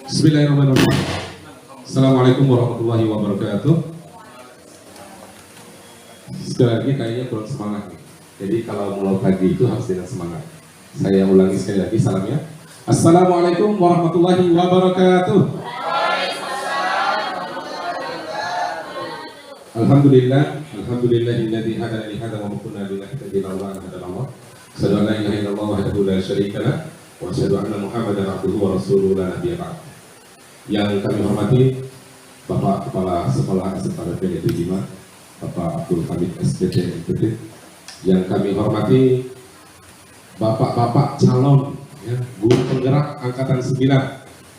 Bismillahirrahmanirrahim. Assalamualaikum warahmatullahi wabarakatuh. Sekali lagi kayaknya kurang semangat nih. Jadi kalau mulai pagi itu harus dengan semangat. Saya ulangi sekali lagi salamnya. Assalamualaikum warahmatullahi wabarakatuh. Alhamdulillah, alhamdulillahilladzi hadana li hadza wa ma kunna linahtadiya laula an hadana Allah. Asyhadu an la ilaha illallah wahdahu la syarika lah wa asyhadu anna Muhammadan abduhu wa rasuluhu la nabiyya ba'd. Yang kami hormati Bapak Kepala Sekolah SMK Negeri 5, Bapak Abdul Hamid SPT MPD. Yang kami hormati Bapak-bapak calon ya, guru penggerak angkatan 9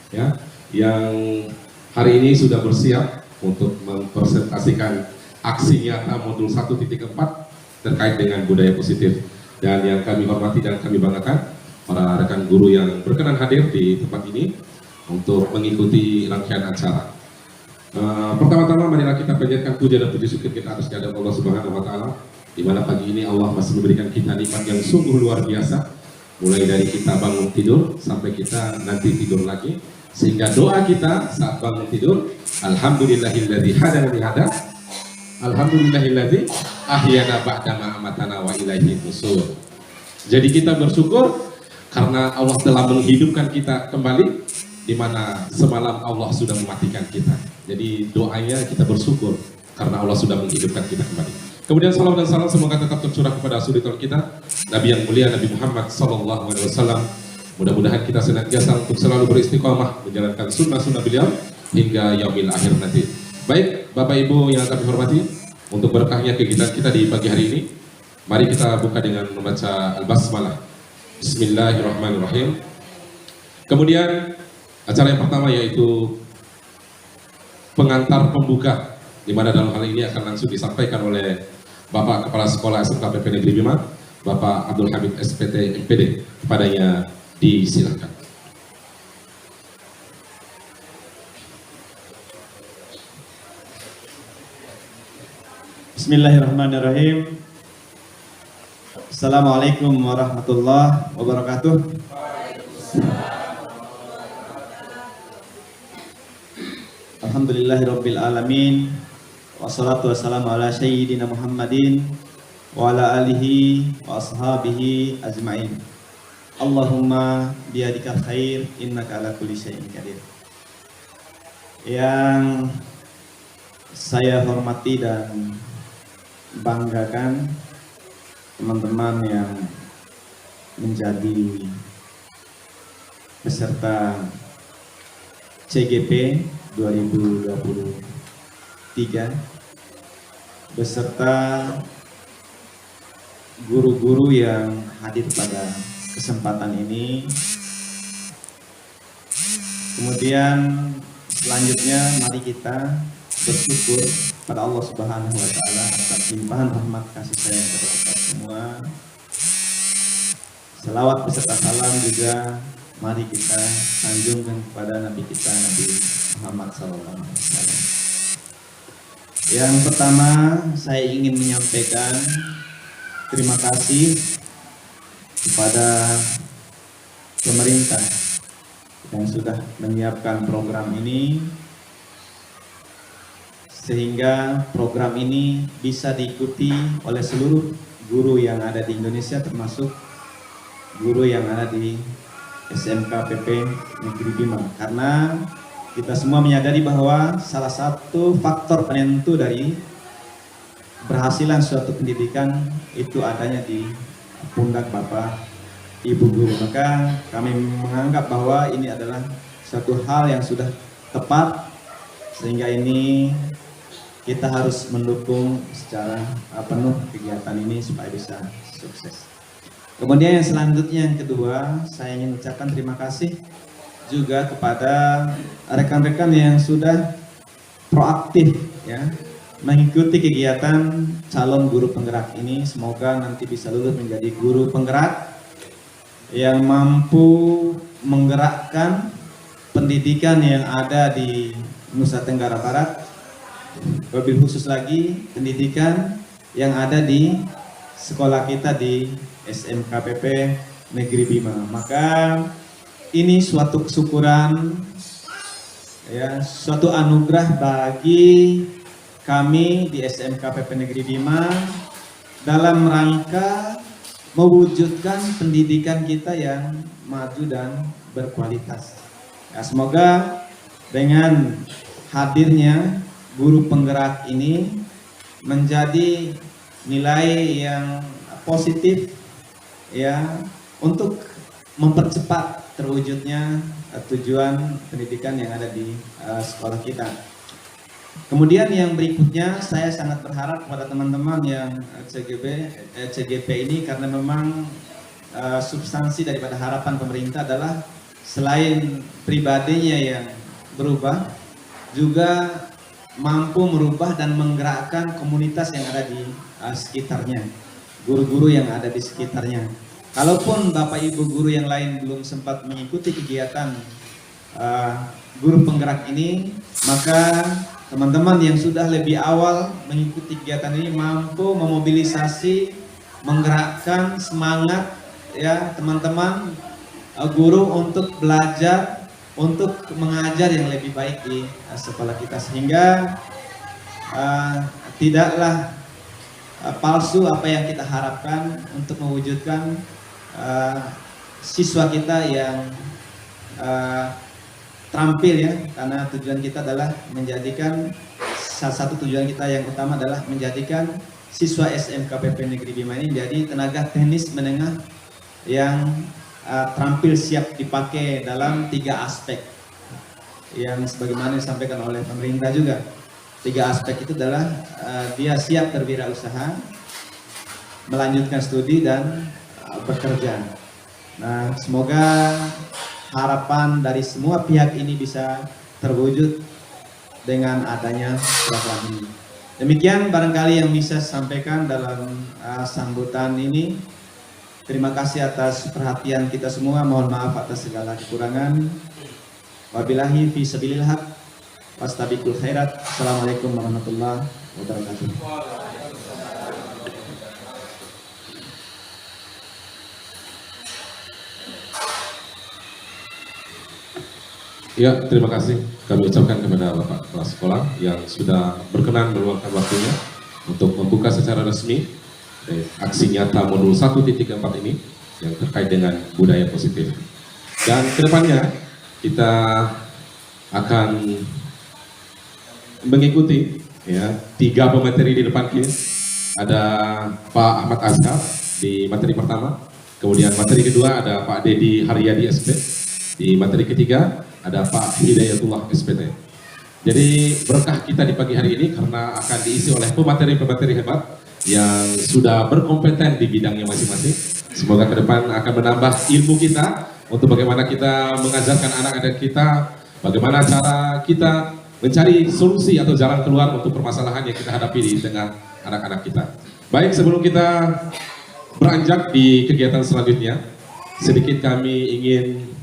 ya, yang hari ini sudah bersiap untuk mempresentasikan aksi nyata modul 1.4 terkait dengan budaya positif. Dan yang kami hormati dan kami banggakan para rekan guru yang berkenan hadir di tempat ini untuk mengikuti rangkaian acara. Pertama-tama marilah kita panjatkan puja dan puji syukur kita atas kehadirat Allah Subhanahu wa taala, di mana pagi ini Allah masih memberikan kita nikmat yang sungguh luar biasa, mulai dari kita bangun tidur sampai kita nanti tidur lagi, sehingga doa kita saat bangun tidur, alhamdulillahilladzi hadana li hada, alhamdulillahilladzi ahyana ba'da ma amatana wa ilaihi nusur. Jadi kita bersyukur karena Allah telah menghidupkan kita kembali, di mana semalam Allah sudah mematikan kita. Jadi doanya kita bersyukur karena Allah sudah menghidupkan kita kembali. Kemudian salam dan salam semoga tetap tercurah kepada suritul kita, Nabi yang mulia Nabi Muhammad SAW. Mudah-mudahan kita senantiasa untuk selalu beristiqomah menjalankan sunnah-sunnah beliau hingga yaumil akhir nanti. Baik, Bapak Ibu yang kami hormati, untuk berkahnya kegiatan kita di pagi hari ini, mari kita buka dengan membaca Al-Basmalah. Bismillahirrahmanirrahim. Kemudian acara yang pertama yaitu pengantar pembuka, di mana dalam hal ini akan langsung disampaikan oleh Bapak Kepala Sekolah SMK Negeri 5, Bapak Abdul Hamid SPT MPD. Kepadanya disilakan. Bismillahirrahmanirrahim. Assalamualaikum warahmatullahi wabarakatuh. Alhamdulillahirabbil alamin. Wassalatu wassalamu ala sayyidina Muhammadin wa ala alihi wa ashabihi ajmain. Allahumma biyadikal khair innaka ala kulli syai'in qadir. Yang saya hormati dan banggakan teman-teman yang menjadi peserta CGP 2023 beserta guru-guru yang hadir pada kesempatan ini. Kemudian selanjutnya mari kita bersyukur pada Allah Subhanahu wa taala atas limpahan rahmat kasih sayang kepada kita semua. Selawat beserta salam juga mari kita sanjungkan kepada Nabi kita Nabi Muhammad SAW. Yang pertama saya ingin menyampaikan terima kasih kepada pemerintah yang sudah menyiapkan program ini, sehingga program ini bisa diikuti oleh seluruh guru yang ada di Indonesia, termasuk guru yang ada di SMK PP Negeri 5. Karena kita semua menyadari bahwa salah satu faktor penentu dari berhasilan suatu pendidikan itu adanya di pundak Bapak Ibu guru. Maka kami menganggap bahwa ini adalah suatu hal yang sudah tepat, sehingga ini kita harus mendukung secara penuh kegiatan ini supaya bisa sukses. Kemudian yang selanjutnya, yang kedua, saya ingin ucapkan terima kasih juga kepada rekan-rekan yang sudah proaktif ya mengikuti kegiatan calon guru penggerak ini. Semoga nanti bisa lulus menjadi guru penggerak yang mampu menggerakkan pendidikan yang ada di Nusa Tenggara Barat, lebih khusus lagi pendidikan yang ada di sekolah kita di SMKPP Negeri 5. Maka ini suatu kesyukuran ya, suatu anugerah bagi kami di SMK PP Negeri Bima dalam rangka mewujudkan pendidikan kita yang maju dan berkualitas. Ya, semoga dengan hadirnya guru penggerak ini menjadi nilai yang positif ya untuk mempercepat terwujudnya tujuan pendidikan yang ada di sekolah kita. Kemudian yang berikutnya, saya sangat berharap kepada teman-teman yang CGP ini, karena memang substansi daripada harapan pemerintah adalah selain pribadinya yang berubah, juga mampu merubah dan menggerakkan komunitas yang ada di sekitarnya, guru-guru yang ada di sekitarnya. Kalaupun Bapak Ibu guru yang lain belum sempat mengikuti kegiatan guru penggerak ini, maka teman-teman yang sudah lebih awal mengikuti kegiatan ini mampu memobilisasi, menggerakkan semangat ya teman-teman guru untuk belajar, untuk mengajar yang lebih baik di sekolah kita, sehingga tidaklah palsu apa yang kita harapkan untuk mewujudkan siswa kita yang terampil ya, karena tujuan kita adalah menjadikan, salah satu tujuan kita yang utama adalah menjadikan siswa SMK PP Negeri Bima ini menjadi tenaga teknis menengah yang terampil siap dipakai dalam 3 aspek yang sebagaimana disampaikan oleh pemerintah juga. 3 aspek itu adalah dia siap berwirausaha, melanjutkan studi, dan bekerja. Nah, semoga harapan dari semua pihak ini bisa terwujud dengan adanya program ini. Demikian barangkali yang bisa saya sampaikan dalam sambutan ini. Terima kasih atas perhatian kita semua. Mohon maaf atas segala kekurangan. Wabillahi fi sabilil haq wastabiqul khairat. Assalamualaikum warahmatullahi wabarakatuh. Ya, terima kasih kami ucapkan kepada Bapak Kepala Sekolah yang sudah berkenan meluangkan waktunya untuk membuka secara resmi aksi nyata modul 1.4 ini yang terkait dengan budaya positif. Dan kedepannya kita akan mengikuti ya 3 pemateri di depan kita. Ada Pak Ahmad Azhar di materi pertama, kemudian materi kedua ada Pak Dedi Haryadi SP, di materi ketiga ada Pak Hidayatullah SPT. Jadi berkah kita di pagi hari ini karena akan diisi oleh pemateri-pemateri hebat yang sudah berkompeten di bidangnya masing-masing. Semoga ke depan akan menambah ilmu kita untuk bagaimana kita mengajarkan anak-anak kita, bagaimana cara kita mencari solusi atau jalan keluar untuk permasalahan yang kita hadapi di tengah anak-anak kita. Baik, sebelum kita beranjak di kegiatan selanjutnya, sedikit kami ingin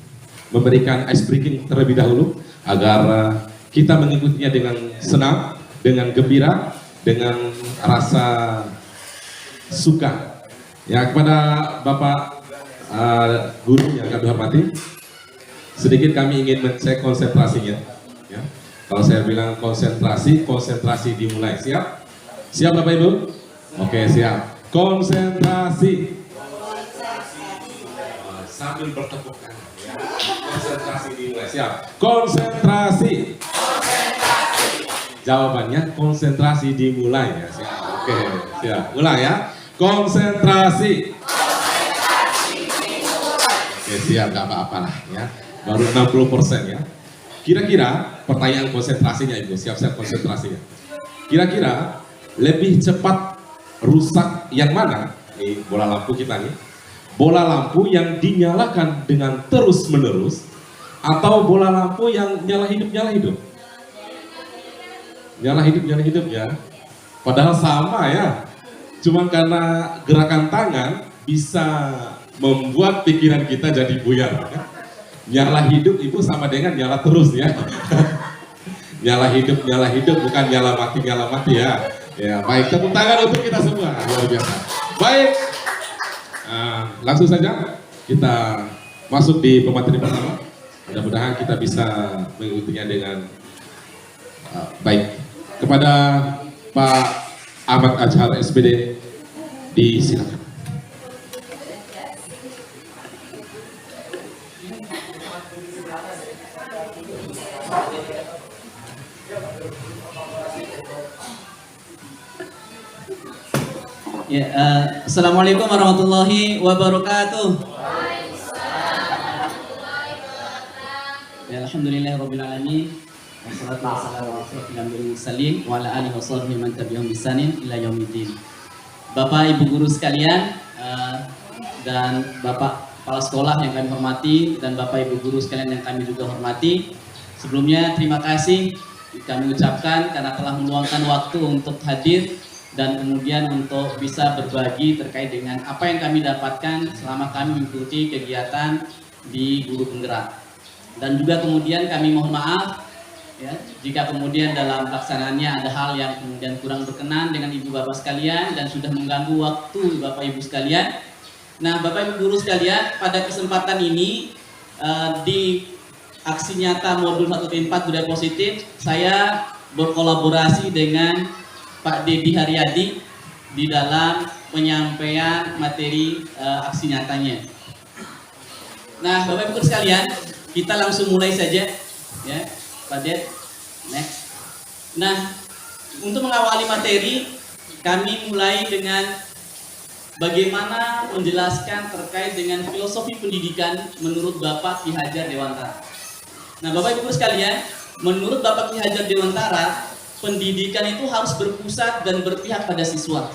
memberikan ice breaking terlebih dahulu agar kita mengikutinya dengan senang, dengan gembira, dengan rasa suka. Ya, kepada Bapak guru yang kami hormati, sedikit kami ingin mengecek konsentrasinya. Ya. Kalau saya bilang konsentrasi, konsentrasi dimulai. Siap? Siap Bapak Ibu? Oke, siap. Konsentrasi. Sambil bertepuk tangan. Ya. Konsentrasi dimulai. Siap. Konsentrasi. Jawabannya konsentrasi dimulai ya. Siap. Oke, siap. Mulai ya. Konsentrasi. Oke, siap, gak apa-apa lah ya. Baru 60% ya. Kira-kira pertanyaan konsentrasinya Ibu, siap-siap konsentrasinya. Kira-kira lebih cepat rusak yang mana? Ini bola lampu kita nih. Bola lampu yang dinyalakan dengan terus-menerus atau bola lampu yang nyala hidup? Nyala hidup ya. Padahal sama ya. Cuma karena gerakan tangan bisa membuat pikiran kita jadi buyar. Ya. Nyala hidup itu sama dengan nyala terus ya. Nyala hidup bukan nyala mati ya. Ya, baik, tepuk tangan untuk kita semua. Luar biasa. Baik. Langsung saja kita masuk di pemateri pertama. Mudah-mudahan kita bisa mengikutinya dengan baik. Kepada Pak Ahmad Azhar SPD, disilakan. Ya, Assalamualaikum warahmatullahi wabarakatuh. Ya, alhamdulillahirabbil alamin. Wassalatu wassalamu ala asyrofil mursalin wa ala alihi washabbihi man tabi'ahum bisanin ila yaumiddin. Bapak Ibu guru sekalian, dan Bapak kepala sekolah yang kami hormati, dan Bapak Ibu guru sekalian yang kami juga hormati. Sebelumnya terima kasih kami ucapkan karena telah meluangkan waktu untuk hadir dan kemudian untuk bisa berbagi terkait dengan apa yang kami dapatkan selama kami mengikuti kegiatan di Guru Penggerak. Dan juga kemudian kami mohon maaf ya, jika kemudian dalam pelaksanaannya ada hal yang kemudian kurang berkenan dengan ibu bapak sekalian dan sudah mengganggu waktu bapak ibu sekalian. Nah, bapak ibu guru sekalian, pada kesempatan ini di aksi nyata modul 1.4 budaya positif, saya berkolaborasi dengan Pak Dedi Haryadi di dalam penyampaian materi aksi nyatanya. Nah, bapak ibu guru sekalian, kita langsung mulai saja ya. Pak Ded, next. Nah, untuk mengawali materi, kami mulai dengan bagaimana menjelaskan terkait dengan filosofi pendidikan menurut Bapak Ki Hajar Dewantara. Nah, Bapak Ibu sekalian, menurut Bapak Ki Hajar Dewantara, pendidikan itu harus berpusat dan berpihak pada siswa.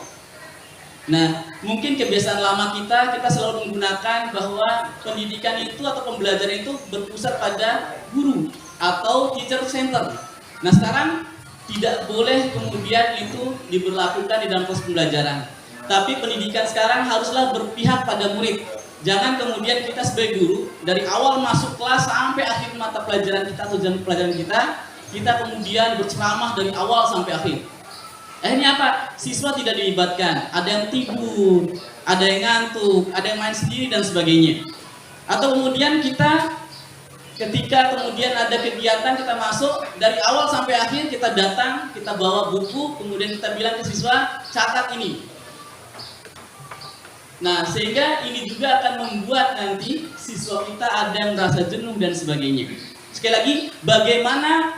Nah, mungkin kebiasaan lama kita selalu menggunakan bahwa pendidikan itu atau pembelajaran itu berpusat pada guru atau teacher center. Nah, sekarang tidak boleh kemudian itu diberlakukan di dalam proses pembelajaran. Tapi pendidikan sekarang haruslah berpihak pada murid. Jangan kemudian kita sebagai guru dari awal masuk kelas sampai akhir mata pelajaran kita atau jam pelajaran kita kemudian berceramah dari awal sampai akhir. Akhirnya apa? Siswa tidak dilibatkan. Ada yang tidur, ada yang ngantuk, ada yang main sendiri dan sebagainya. Atau kemudian kita ketika kemudian ada kegiatan kita masuk dari awal sampai akhir, kita datang, kita bawa buku, kemudian kita bilang ke siswa, catat ini. Nah, sehingga ini juga akan membuat nanti siswa kita ada yang merasa jenuh dan sebagainya. Sekali lagi, bagaimana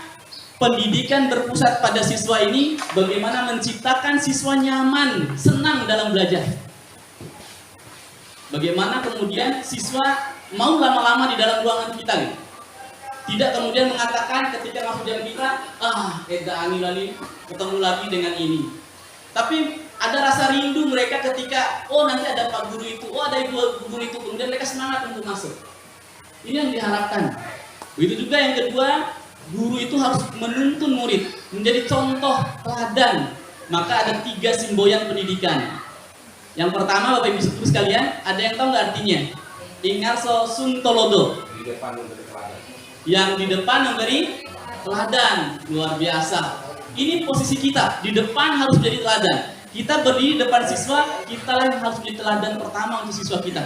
pendidikan berpusat pada siswa ini, bagaimana menciptakan siswa nyaman, senang dalam belajar. Bagaimana kemudian siswa mau lama-lama di dalam ruangan kita gitu. Tidak kemudian mengatakan ketika masuk jam kita, ani lali ketemu lagi dengan ini. Tapi ada rasa rindu mereka ketika, nanti ada Pak Guru itu, ada Ibu Guru itu, kemudian mereka semangat untuk masuk. Ini yang diharapkan. Begitu juga yang kedua, guru itu harus menuntun murid, menjadi contoh teladan. Maka ada 3 semboyan pendidikan. Yang pertama, Bapak Ibu sekalian, ada yang tahu nggak artinya? Ingarso Suntolodo. Di depan memberi teladan. Yang di depan memberi teladan, luar biasa. Ini posisi kita, di depan harus jadi teladan. Kita berdiri depan siswa, kita yang harus jadi teladan pertama untuk siswa kita.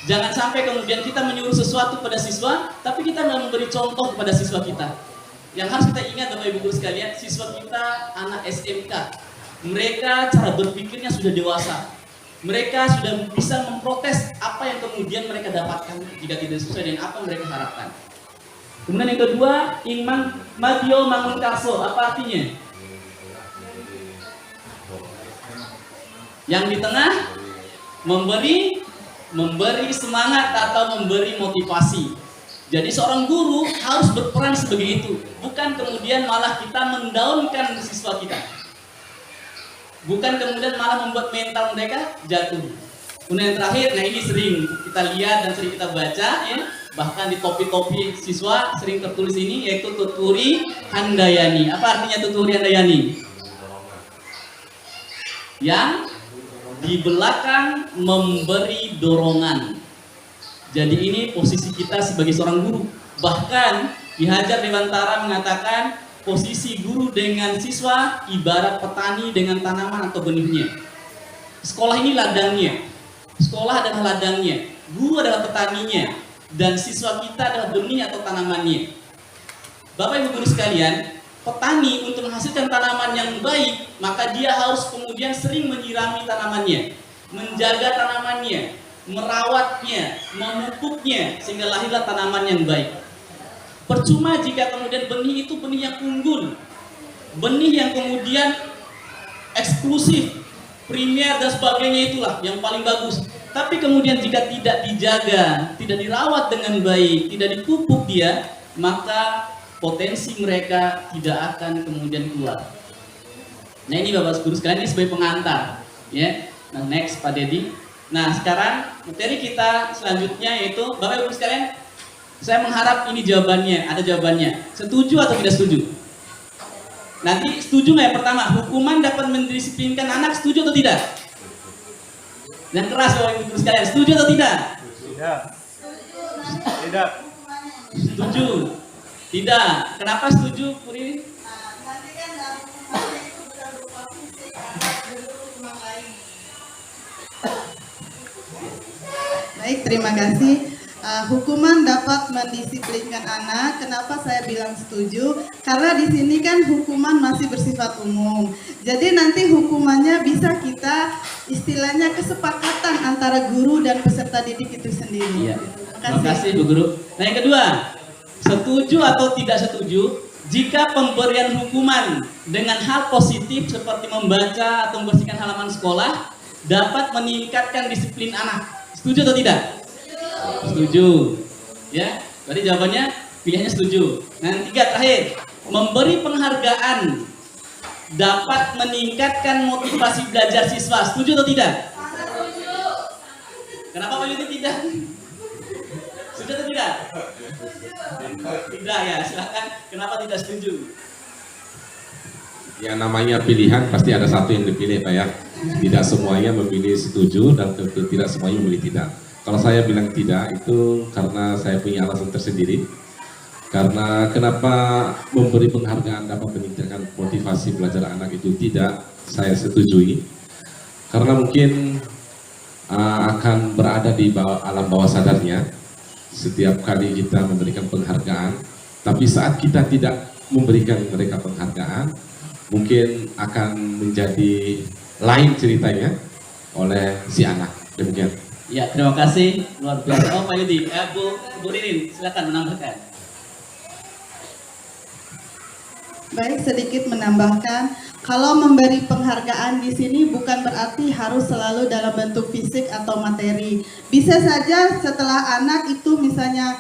Jangan sampai kemudian kita menyuruh sesuatu pada siswa, tapi kita nggak memberi contoh kepada siswa kita. Yang harus kita ingat Bapak Ibu Guru sekalian, siswa kita anak SMK. Mereka cara berpikirnya sudah dewasa. Mereka sudah bisa memprotes apa yang kemudian mereka dapatkan jika tidak sesuai dengan apa yang mereka harapkan. Kemudian yang kedua, Ingman Madio Mangun Karso, apa artinya? Yang di tengah memberi semangat atau memberi motivasi. Jadi seorang guru harus berperan sebagai itu, bukan kemudian malah kita mendaunkan siswa kita. Bukan kemudian malah membuat mental mereka jatuh. Kemudian yang terakhir, nah ini sering kita lihat dan sering kita baca ya, bahkan di topi-topi siswa sering tertulis ini, yaitu Tuturi Handayani. Apa artinya Tuturi Handayani? Yang di belakang memberi dorongan. Jadi ini posisi kita sebagai seorang guru. Bahkan Ki Hajar Dewantara mengatakan posisi guru dengan siswa ibarat petani dengan tanaman atau benihnya. Sekolah ini ladangnya. Sekolah adalah ladangnya. Guru adalah petaninya. dan siswa kita adalah benih atau tanamannya. Bapak Ibu guru sekalian, petani untuk menghasilkan tanaman yang baik, maka dia harus kemudian sering menyirami tanamannya, menjaga tanamannya, merawatnya, memupuknya, sehingga lahirlah tanaman yang baik. Percuma jika kemudian benih itu benih yang unggul, benih yang kemudian eksklusif, primer dan sebagainya, itulah yang paling bagus. Tapi kemudian jika tidak dijaga, tidak dirawat dengan baik, tidak dipupuk dia, maka potensi mereka tidak akan kemudian keluar. Nah ini Bapak Guru sekalian, ini sebagai pengantar, ya. Nah next Pak Dedi. Nah sekarang materi kita selanjutnya yaitu Bapak Ibu sekalian, saya mengharap ini jawabannya, ada jawabannya. Setuju atau tidak setuju? Nanti setuju nggak yang pertama? Hukuman dapat mendisiplinkan anak, setuju atau tidak? Yang keras Bapak Ibu sekalian, setuju atau tidak? Tidak. Tidak. Setuju. Tidak. Kenapa setuju, Bu Ririn? Nanti kan dalam hukumannya itu bukan berupa fisik, hukuman lain. Baik, terima kasih. Hukuman dapat mendisiplinkan anak. Kenapa saya bilang setuju? Karena di sini kan hukuman masih bersifat umum. Jadi nanti hukumannya bisa kita istilahnya kesepakatan antara guru dan peserta didik itu sendiri. Iya. Terima kasih Bu Guru. Nah yang kedua, setuju atau tidak setuju jika pemberian hukuman dengan hal positif seperti membaca atau membersihkan halaman sekolah dapat meningkatkan disiplin anak? Setuju atau tidak? Setuju. Ya, berarti jawabannya pilihannya setuju. Nah, yang tiga terakhir, memberi penghargaan dapat meningkatkan motivasi belajar siswa. Setuju atau tidak? Setuju. Kenapa Pak Yudi tidak? Setuju atau tidak? Tidak ya, silakan. Kenapa tidak setuju? Ya namanya pilihan pasti ada satu yang dipilih Pak ya. Tidak semuanya memilih setuju dan tidak semuanya memilih tidak. Kalau saya bilang tidak itu karena saya punya alasan tersendiri. Karena kenapa memberi penghargaan dapat meningkatkan motivasi belajar anak itu tidak saya setujui. Karena mungkin akan berada di alam bawah sadarnya setiap kali kita memberikan penghargaan. Tapi saat kita tidak memberikan mereka penghargaan, mungkin akan menjadi lain ceritanya oleh si anak. Demikian. Ya, terima kasih. Luar biasa. Oh, Pak Yudi. Bu Ririn, silakan menambahkan. Baik, sedikit menambahkan, kalau memberi penghargaan di sini bukan berarti harus selalu dalam bentuk fisik atau materi. Bisa saja setelah anak itu misalnya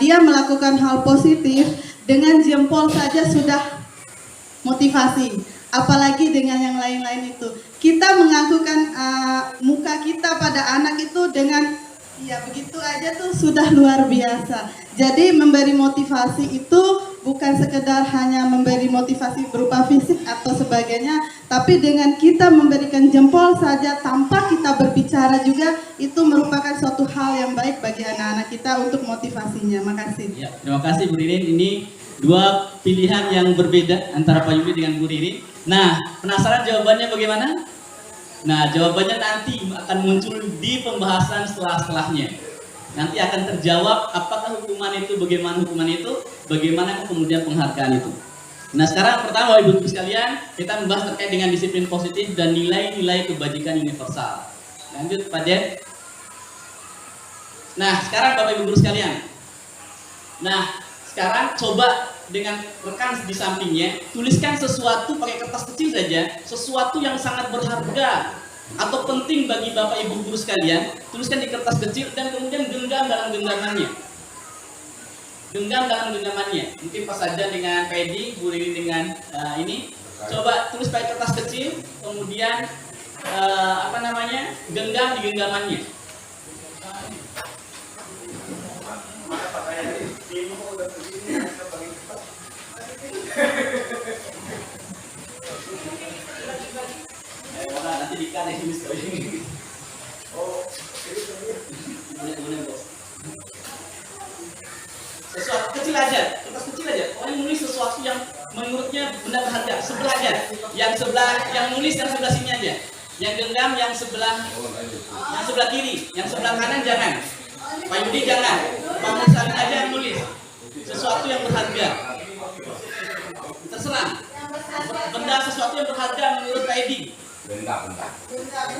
dia melakukan hal positif, dengan jempol saja sudah motivasi. Apalagi dengan yang lain-lain itu. Kita mengakukan muka kita pada anak itu dengan ya begitu aja tuh sudah luar biasa. Jadi memberi motivasi itu bukan sekedar hanya memberi motivasi berupa fisik atau sebagainya, tapi dengan kita memberikan jempol saja tanpa kita berbicara juga itu merupakan suatu hal yang baik bagi anak-anak kita untuk motivasinya. Makasih. Ya, terima kasih Bu Ririn. Ini dua pilihan yang berbeda antara Pak Yudi dengan Bu Ririn. Nah, penasaran jawabannya bagaimana? Nah, jawabannya nanti akan muncul di pembahasan setelah-setelahnya. Nanti akan terjawab apakah hukuman itu, bagaimana hukuman itu, bagaimana kemudian penghargaan itu. Nah, sekarang pertama Ibu sekalian, kita membahas terkait dengan disiplin positif dan nilai-nilai kebajikan universal. Lanjut Pak Ded. Nah, sekarang Bapak Ibu guru sekalian. Nah, sekarang coba dengan rekan di sampingnya, tuliskan sesuatu pakai kertas kecil saja, sesuatu yang sangat berharga atau penting bagi Bapak Ibu guru sekalian, tuliskan di kertas kecil dan kemudian genggam dalam genggamannya. Genggam dalam genggamannya. Mungkin pas saja dengan Pedi, Bu Ririn dengan ini. Coba tulis pakai kertas kecil, kemudian genggam di genggamannya. Nanti dikasih ini sekali. Oh, sesuatu kecil aja, kertas kecil aja. Orang nulis sesuatu yang menurutnya benda berharga. Sebelah aja, yang nulis yang sebelah sini aja. Yang genggam yang sebelah kiri, yang sebelah kanan jangan. Pak Yudi jangan. Pak Mursalin aja yang nulis sesuatu yang berharga. Terserah. Benda sesuatu yang berharga menurut Pak Edi.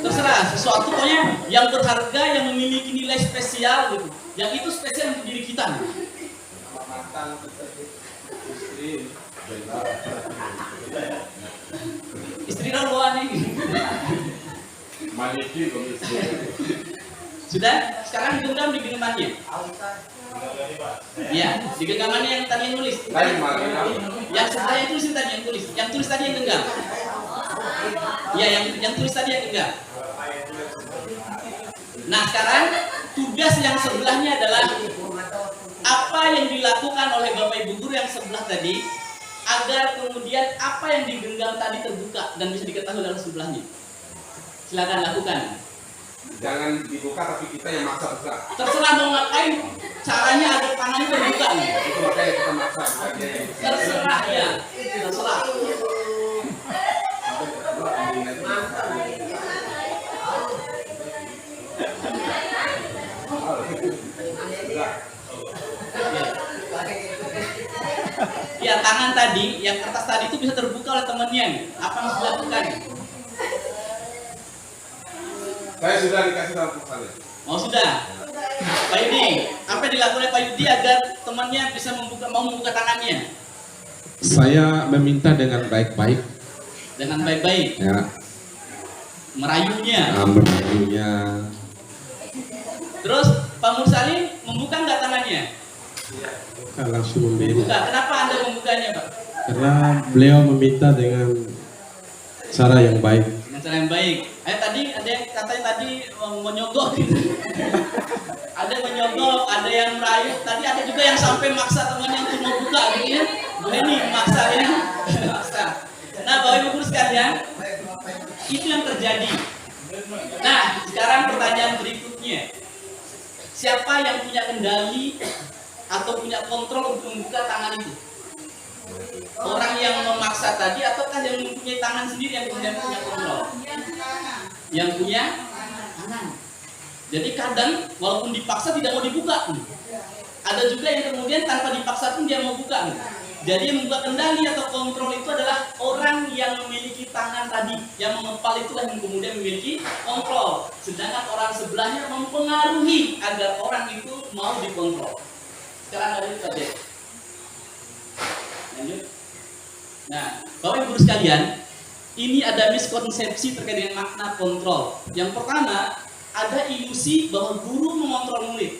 Terserah, sesuatu pokoknya yang berharga, yang memiliki nilai spesial gitu. Yang itu spesial untuk diri kita. Istri rawan nih. Sudah? Sekarang digenggam di genggamannya. Ya, di genggamannya yang tadi yang nulis. Yang saya tulis tadi yang tulis. Yang tulis tadi yang genggam. Ya, yang tulis tadi yang genggam. Nah, sekarang tugas yang sebelahnya adalah apa yang dilakukan oleh Bapak Ibu guru yang sebelah tadi agar kemudian apa yang digenggam tadi terbuka dan bisa diketahui dalam sebelahnya. Silakan lakukan. Jangan dibuka tapi kita yang maksa buka. Terserah mau ngapain, caranya agar tangannya terbuka. Itu makanya kita maksa. Terserah ya, terserah. Ya, tangan tadi, yang kertas tadi itu bisa terbuka oleh temannya. Apa yang harus dilakukan? Saya sudah dikasih tahu pesannya. Oh sudah. Pak Yudi, apa yang dilakukan oleh Pak Yudi agar temannya bisa mau membuka tangannya? Saya meminta dengan baik-baik. Dengan baik-baik. Ya. Merayunya. Merayunya. Terus Pak Mursalin membuka nggak tangannya? Langsung membela. Buka. Kenapa Anda membukanya, Pak? Karena beliau meminta dengan cara yang baik. Dengan cara yang baik. Tadi ada yang katanya tadi menyogok gitu. Ada yang menyogok, ada yang merayu. Tadi ada juga yang sampai maksa temannya untuk mau buka gitu ya. Ini maksa ya. Maksa. Nah, Bapak Ibu guru sekalian, itu yang terjadi. Nah, sekarang pertanyaan berikutnya. Siapa yang punya kendali atau punya kontrol untuk membuka tangan itu? Orang yang memaksa tadi ataukah yang mempunyai tangan sendiri yang kemudian punya kontrol? Yang punya tangan. Jadi kadang walaupun dipaksa tidak mau dibuka. Ada juga yang kemudian tanpa dipaksa pun dia mau buka. Jadi yang membuka kendali atau kontrol itu adalah orang yang memiliki tangan tadi. Yang mengepal itulah yang kemudian memiliki kontrol. Sedangkan orang sebelahnya mempengaruhi agar orang itu mau dikontrol. Sekarang ada itu aja. Lanjut. Nah, Bapak Ibu guru sekalian, ini ada miskonsepsi terkait dengan makna kontrol. Yang pertama, ada ilusi bahwa guru mengontrol murid.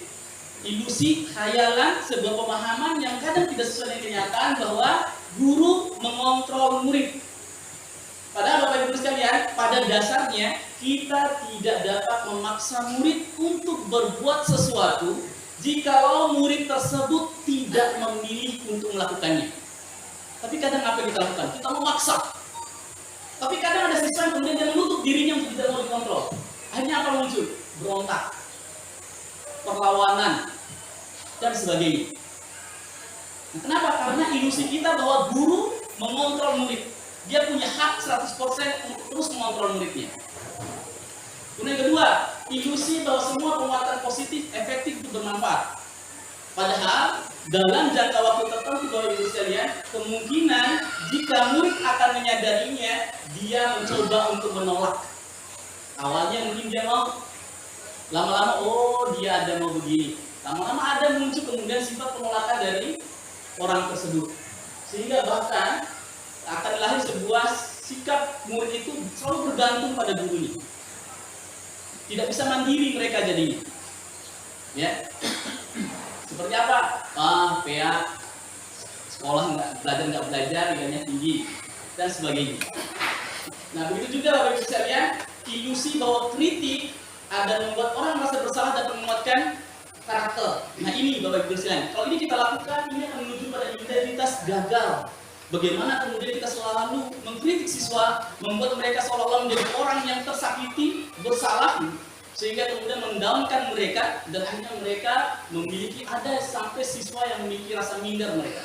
Ilusi, khayalan, sebuah pemahaman yang kadang tidak sesuai dengan kenyataan bahwa guru mengontrol murid. Padahal Bapak Ibu sekalian, pada dasarnya kita tidak dapat memaksa murid untuk berbuat sesuatu jikalau murid tersebut tidak memilih untuk melakukannya. Tapi kadang apa yang kita lakukan? Kita memaksa. Tapi kadang ada siswa yang kemudian dia menutup dirinya untuk tidak mau dikontrol. Akhirnya apa muncul? Berontak, perlawanan, dan sebagainya. Nah, kenapa? Karena ilusi kita bahwa guru mengontrol murid. Dia punya hak 100% untuk terus mengontrol muridnya. Kemudian yang kedua, ilusi bahwa semua penguatan positif efektif untuk bermanfaat. Padahal dalam jangka waktu tertentu Bapak Ibu sekalian, kemungkinan jika murid akan menyadarinya, dia mencoba untuk menolak. Awalnya mungkin dia mau, lama-lama oh dia ada mau begini. Lama-lama ada muncul kemudian sifat penolakan dari orang tersebut. Sehingga bahkan akan lahir sebuah sikap murid itu selalu bergantung pada gurunya. Tidak bisa mandiri mereka jadinya. Ya. Seperti apa? PA, sekolah nggak belajar, nilainya tinggi, dan sebagainya. Nah, begitu juga Bapak Ibu sekalian, ilusi bahwa kritik ada membuat orang merasa bersalah dan menguatkan karakter. Nah, ini Bapak Ibu sekalian, kalau ini kita lakukan, ini akan menuju pada identitas gagal. Bagaimana kemudian kita selalu mengkritik siswa, membuat mereka seolah-olah menjadi orang yang tersakiti, bersalah, sehingga kemudian mendaunkan mereka dan akhirnya mereka memiliki ada sampai siswa yang memiliki rasa minder mereka.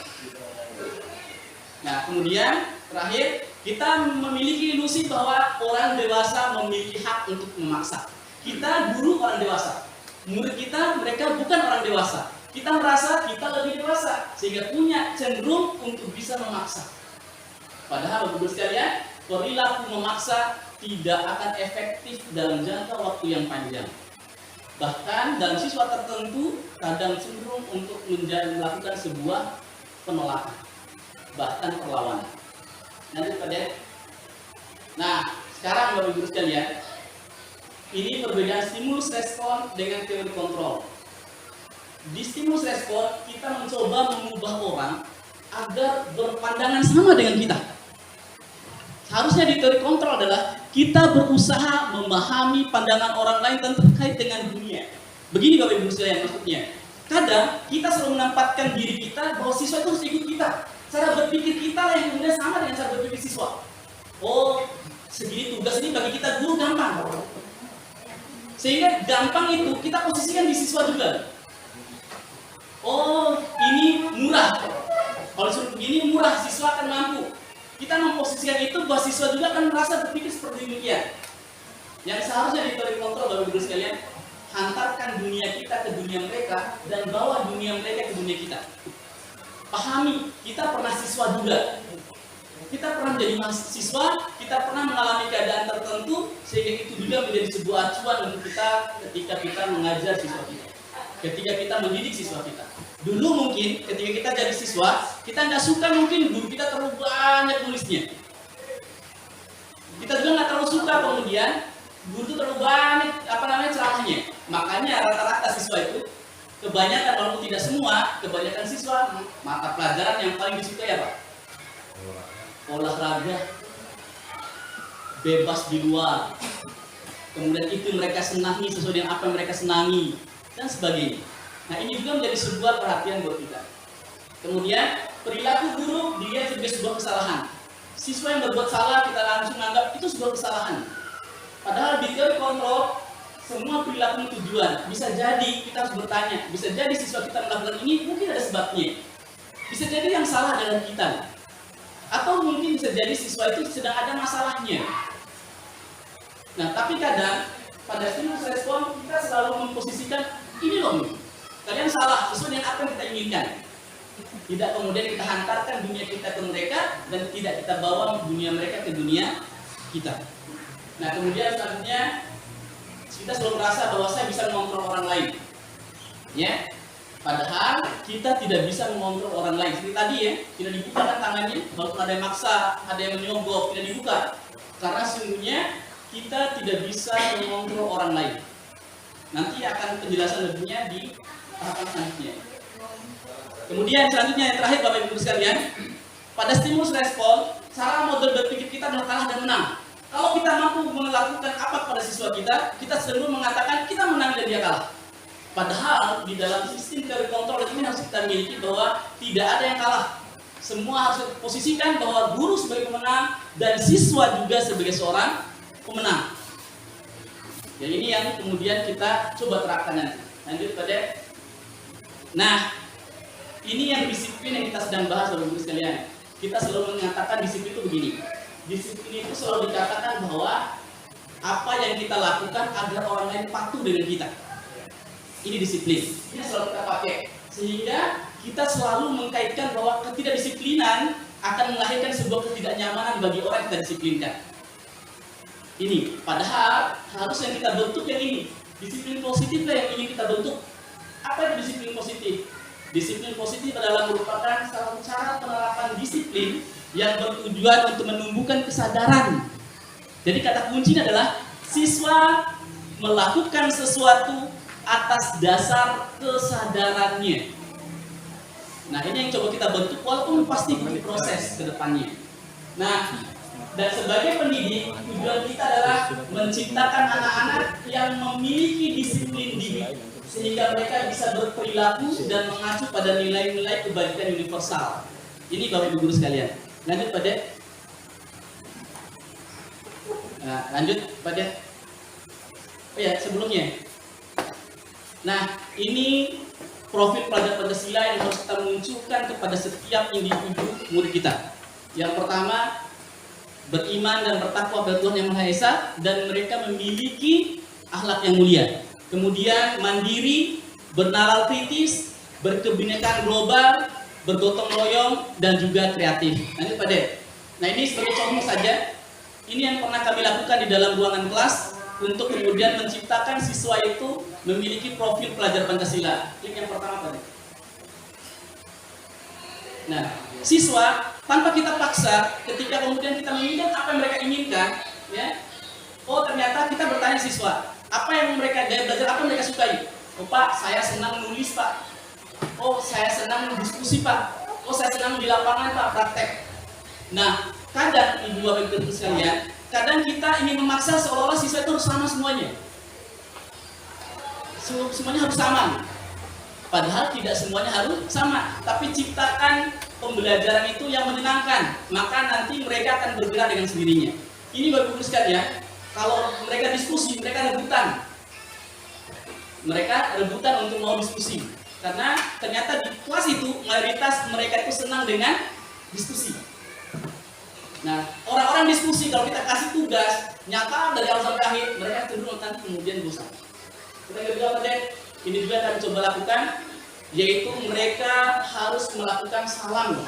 Nah, kemudian terakhir kita memiliki ilusi bahwa orang dewasa memiliki hak untuk memaksa. Kita guru orang dewasa, murid kita mereka bukan orang dewasa. Kita merasa kita lebih dewasa, sehingga punya cenderung untuk bisa memaksa. Padahal Bapak Ibu sekalian, perilaku memaksa tidak akan efektif dalam jangka waktu yang panjang. Bahkan dalam siswa tertentu kadang cenderung untuk melakukan sebuah penolakan, bahkan perlawanan. Lanjut pada. Nah, sekarang Bapak Ibu sekalian, ini perbedaan stimulus respon dengan teori kontrol. Di stimulus respon, kita mencoba mengubah orang agar berpandangan sama dengan kita. Harusnya di teori kontrol adalah kita berusaha memahami pandangan orang lain terkait dengan dunia. Begini Bapak Ibu sekalian maksudnya. Kadang kita selalu menempatkan diri kita bahwa siswa itu harus ikut kita. Cara berpikir kita yang kemudian sama dengan cara berpikir siswa. Oh, segini tugas ini bagi kita guru gampang. Sehingga gampang itu kita posisikan di siswa juga. Oh, ini murah. Kalau suruh begini murah, siswa akan mampu. Kita memposisikan itu bahwa siswa juga akan merasa berpikir seperti demikian. Yang seharusnya di teori kontrol Bapak Ibu sekalian, hantarkan dunia kita ke dunia mereka dan bawa dunia mereka ke dunia kita. Pahami, kita pernah siswa juga. Kita pernah menjadi mahasiswa, kita pernah mengalami keadaan tertentu, sehingga itu juga menjadi sebuah acuan untuk kita ketika kita mengajar siswa kita, ketika kita mendidik siswa kita. Dulu mungkin ketika kita jadi siswa, kita nggak suka mungkin guru kita terlalu banyak nulisnya. Kita juga nggak terlalu suka kemudian guru itu terlalu banyak ceramahnya. Makanya rata-rata siswa itu kebanyakan, walaupun tidak semua, kebanyakan siswa mata pelajaran yang paling disukai apa? Olahraga, bebas di luar. Kemudian itu mereka senangi sesuai dengan apa yang mereka senangi dan sebagainya. Nah, ini juga menjadi sebuah perhatian buat kita. Kemudian perilaku guru dilihat sebagai sebuah kesalahan. Siswa yang berbuat salah kita langsung anggap itu sebuah kesalahan. Padahal di teori kontrol semua perilaku tujuan. Bisa jadi kita harus bertanya, bisa jadi siswa kita melakukan ini mungkin ada sebabnya. Bisa jadi yang salah adalah kita. Atau mungkin bisa jadi siswa itu sedang ada masalahnya. Nah, tapi kadang pada stimulus respon kita selalu memposisikan ini loh, kalian salah sesuai dengan apa yang kita inginkan. Tidak kemudian kita hantarkan dunia kita ke mereka dan tidak kita bawa dunia mereka ke dunia kita. Nah, kemudian selanjutnya kita selalu merasa bahwa saya bisa mengontrol orang lain. Ya. Padahal kita tidak bisa mengontrol orang lain. Seperti tadi ya, tidak dibuka kan tangannya, walaupun ada yang maksa, ada yang menyogok, tidak dibuka. Karena sesungguhnya kita tidak bisa mengontrol orang lain. Nanti akan penjelasan lebihnya di tahapan selanjutnya. Kemudian selanjutnya yang terakhir Bapak Ibu sekalian, pada stimulus respon, cara model berpikir kita adalah kalah dan menang. Kalau kita mampu melakukan apa pada siswa kita, kita selalu mengatakan kita menang dan dia kalah. Padahal di dalam sistem teori kontrol ini harus kita miliki bahwa tidak ada yang kalah. Semua harus posisikan bahwa guru sebagai pemenang dan siswa juga sebagai seorang pemenang. Yang ini yang kemudian kita coba terapkan nanti. Lanjut pada. Nah, ini yang disiplin yang kita sedang bahas Bapak Ibu sekalian. Kita selalu mengatakan disiplin itu begini. Disiplin itu selalu dikatakan bahwa apa yang kita lakukan agar orang lain patuh dengan kita. Ini disiplin. Ini selalu kita pakai. Sehingga kita selalu mengkaitkan bahwa ketidakdisiplinan akan melahirkan sebuah ketidaknyamanan bagi orang yang kita disiplinkan. Ini, padahal harus yang kita bentuk yang ini. Disiplin positif lah yang ingin kita bentuk. Apa itu disiplin positif? Disiplin positif adalah merupakan salah satu cara penerapan disiplin yang bertujuan untuk menumbuhkan kesadaran. Jadi kata kuncinya adalah siswa melakukan sesuatu atas dasar kesadarannya. Nah, ini yang coba kita bentuk walaupun pasti butuh proses ke depannya. Nah, dan sebagai pendidik, tujuan kita adalah menciptakan anak-anak yang memiliki disiplin diri sehingga mereka bisa berperilaku dan mengacu pada nilai-nilai kebajikan universal. Ini Bapak Ibu guru sekalian. Lanjut pada. Nah, lanjut pada. Oh ya, sebelumnya. Nah, ini profil pelajar Pancasila yang harus kita munculkan kepada setiap individu murid kita. Yang pertama, beriman dan bertakwa kepada Tuhan Yang Maha Esa dan mereka memiliki akhlak yang mulia. Kemudian mandiri, bernalar kritis, berkebinekaan global, bergotong royong, dan juga kreatif. Nah ini Pak Ded. Nah ini sebagai contoh saja, ini yang pernah kami lakukan di dalam ruangan kelas untuk kemudian menciptakan siswa itu memiliki profil pelajar Pancasila. Ini yang pertama Pak Ded. Nah, siswa tanpa kita paksa, ketika kemudian kita menginginkan apa yang mereka inginkan, ya, oh ternyata kita bertanya siswa, apa yang mereka gaya belajar, apa yang mereka sukai? Oh Pak, saya senang nulis Pak. Oh saya senang diskusi Pak. Oh saya senang di lapangan Pak, praktek. Nah, kadang ibu bapak ibu sekalian, kadang kita ingin memaksa seolah-olah siswa itu harus sama semuanya. Semuanya harus sama. Padahal tidak semuanya harus sama, tapi ciptakan pembelajaran itu yang menyenangkan, maka nanti mereka akan bergerak dengan sendirinya. Ini bapak ibu sekalian, kalau mereka diskusi, mereka rebutan untuk mau diskusi, karena ternyata di kelas itu mayoritas mereka itu senang dengan diskusi. Nah, orang-orang diskusi kalau kita kasih tugas nyata dari awal sampai akhir, mereka cenderung nanti kemudian bosan. Kita kedua Pak Ded, ini juga kami coba lakukan, yaitu mereka harus melakukan salam,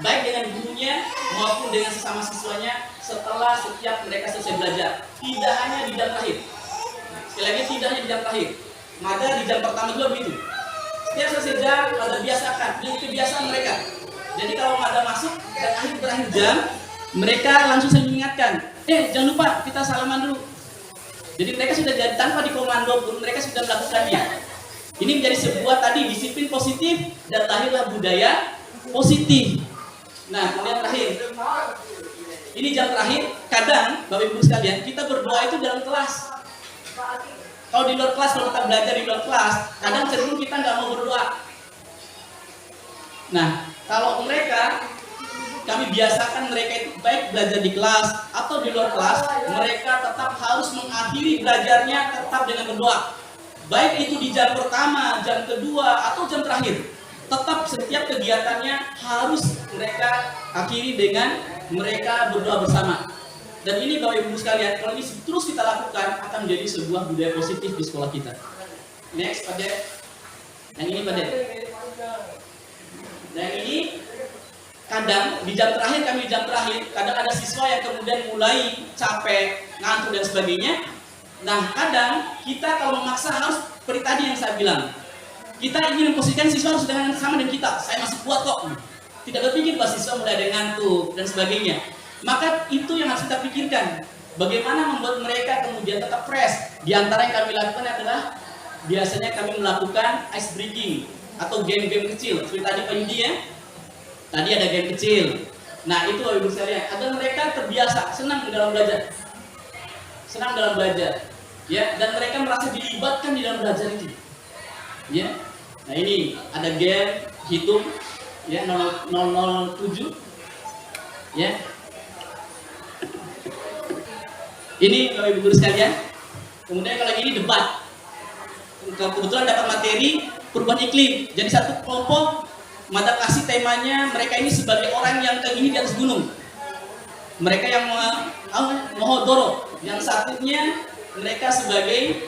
baik dengan gurunya maupun dengan sesama siswanya setelah setiap mereka selesai belajar. Tidak hanya di jam terakhir. Sekali lagi tidak hanya di jam terakhir. Maka di jam pertama juga begitu. Setiap selesai jam ada biasakan, jadi kebiasaan mereka. Jadi kalau ada masuk dan berakhir jam, mereka langsung saja mengingatkan, jangan lupa kita salaman dulu. Jadi mereka sudah jadi tanpa dikomando pun mereka sudah melakukannya. Ini menjadi sebuah tadi disiplin positif dan lahirlah budaya positif. Nah, kemudian terakhir, ini jam terakhir. Kadang Bapak Ibu sekalian, kita berdoa itu dalam kelas. Kalau di luar kelas, kalau kita belajar di luar kelas, kadang cenderung kita nggak mau berdoa. Nah, kalau kami biasakan mereka itu baik belajar di kelas atau di luar kelas, mereka tetap harus mengakhiri belajarnya tetap dengan berdoa. Baik itu di jam pertama, jam kedua, atau jam terakhir. Tetap setiap kegiatannya harus mereka akhiri dengan mereka berdoa bersama. Dan ini Bapak Ibu sekalian, kalau ini terus kita lakukan akan menjadi sebuah budaya positif di sekolah kita. Next, Pak Ded. Yang ini Pak Ded. Dan ini kadang di jam terakhir, kadang ada siswa yang kemudian mulai capek, ngantuk dan sebagainya. Nah, kadang kita kalau memaksa harus seperti tadi yang saya bilang. Kita ingin memposisikan siswa harus dengan sama dengan kita. Saya masih kuat kok. Tidak berpikir bahwa siswa mulai ada ngantuk dan sebagainya. Maka itu yang harus kita pikirkan. Bagaimana membuat mereka kemudian tetap fresh. Di antara yang kami lakukan adalah biasanya kami melakukan ice breaking atau game-game kecil. Seperti tadi Pak Yudi ya. Tadi ada game kecil. Nah itu Bapak Ibu sekalian, agar mereka terbiasa senang dalam belajar. Senang dalam belajar. Ya, dan mereka merasa dilibatkan di dalam belajar itu. Ya. Nah ini ada game hitung ya 007 ya. Ini Bapak Ibu guru sekalian. Kemudian kalau ini debat. Kebetulan dapat materi perubahan iklim. Jadi satu kelompok mata kasih temanya mereka ini sebagai orang yang tinggi di atas gunung. Mereka yang Mohodoro, yang satunya mereka sebagai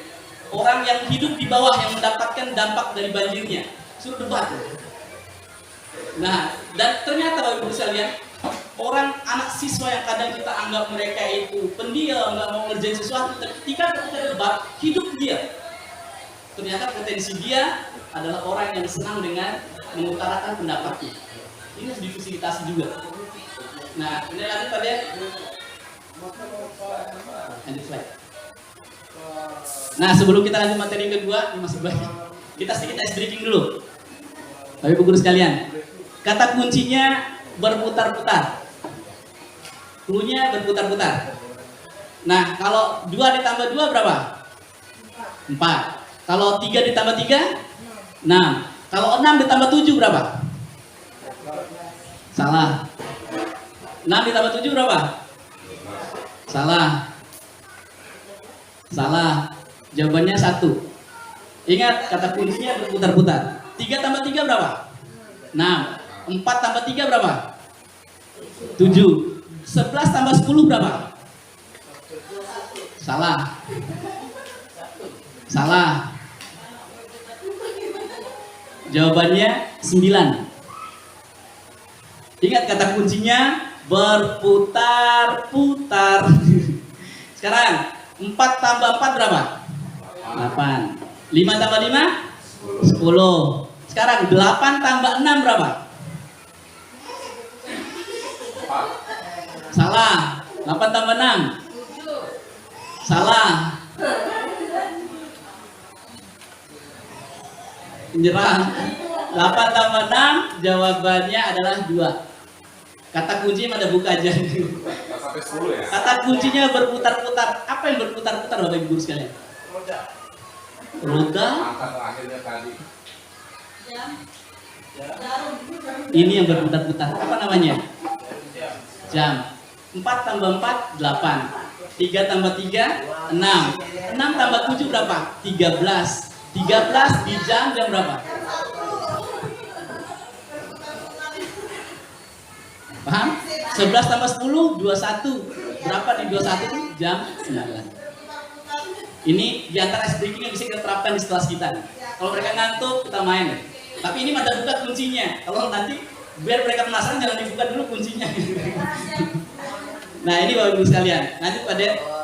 orang yang hidup di bawah yang mendapatkan dampak dari banjirnya. Suruh debat. Nah, dan ternyata Bapak Ibu sekalian, anak siswa yang kadang kita anggap mereka itu pendiam, nggak mau ngerjain sesuatu, ketika kita debat, hidup dia. Ternyata potensi dia adalah orang yang senang dengan mengutarakan pendapatnya. Ini harus difasilitasi juga. Nah, ini lanjut pada lanjut slide. Nah, sebelum kita lanjut materi yang kedua, ini masih banyak. Kita sedikit ice breaking dulu. Bapak Ibu guru sekalian, kata kuncinya berputar-putar. Cluenya berputar-putar. Nah, kalau 2 ditambah 2 berapa? 4. Kalau 3 ditambah 3? 6. Kalau 6 ditambah 7 berapa? Salah. 6 ditambah 7 berapa? Salah. Salah. Jawabannya 1. Ingat, kata kuncinya berputar-putar. 3 tambah 3 berapa? 6. 4 tambah 3 berapa? 7. 11 tambah 10 berapa? Salah. Salah. Jawabannya 9. Ingat kata kuncinya berputar-putar. Sekarang 4 tambah 4 berapa? 8. 5 tambah 5? 10. Sekarang 8 tambah 6 berapa? Salah. 8 tambah 6? Salah. Menyerah. 8 tambah 6 jawabannya adalah 2. Kata kuncinya ada buka aja. Sampai 10 ya? Kata kuncinya berputar-putar. Apa yang berputar-putar Bapak Ibu sekalian? Roda. Angka terakhirnya tadi. Ini yang berputar-putar. Apa namanya? Jam. 4 tambah 4 8. 3 tambah 3 6. 6 tambah 7 berapa? 13. 13 di jam berapa? Paham? 11 tambah 10 21. Berapa di 21 itu? Jam 9. Ini diantara ice breaking yang bisa kita terapkan di kelas kita. Kalau mereka ngantuk, kita main. Tapi ini ada buka kuncinya. Kalau nanti biar mereka penasaran, jangan dibuka dulu kuncinya. Nah, ini Bapak Ibu sekalian. Nanti pada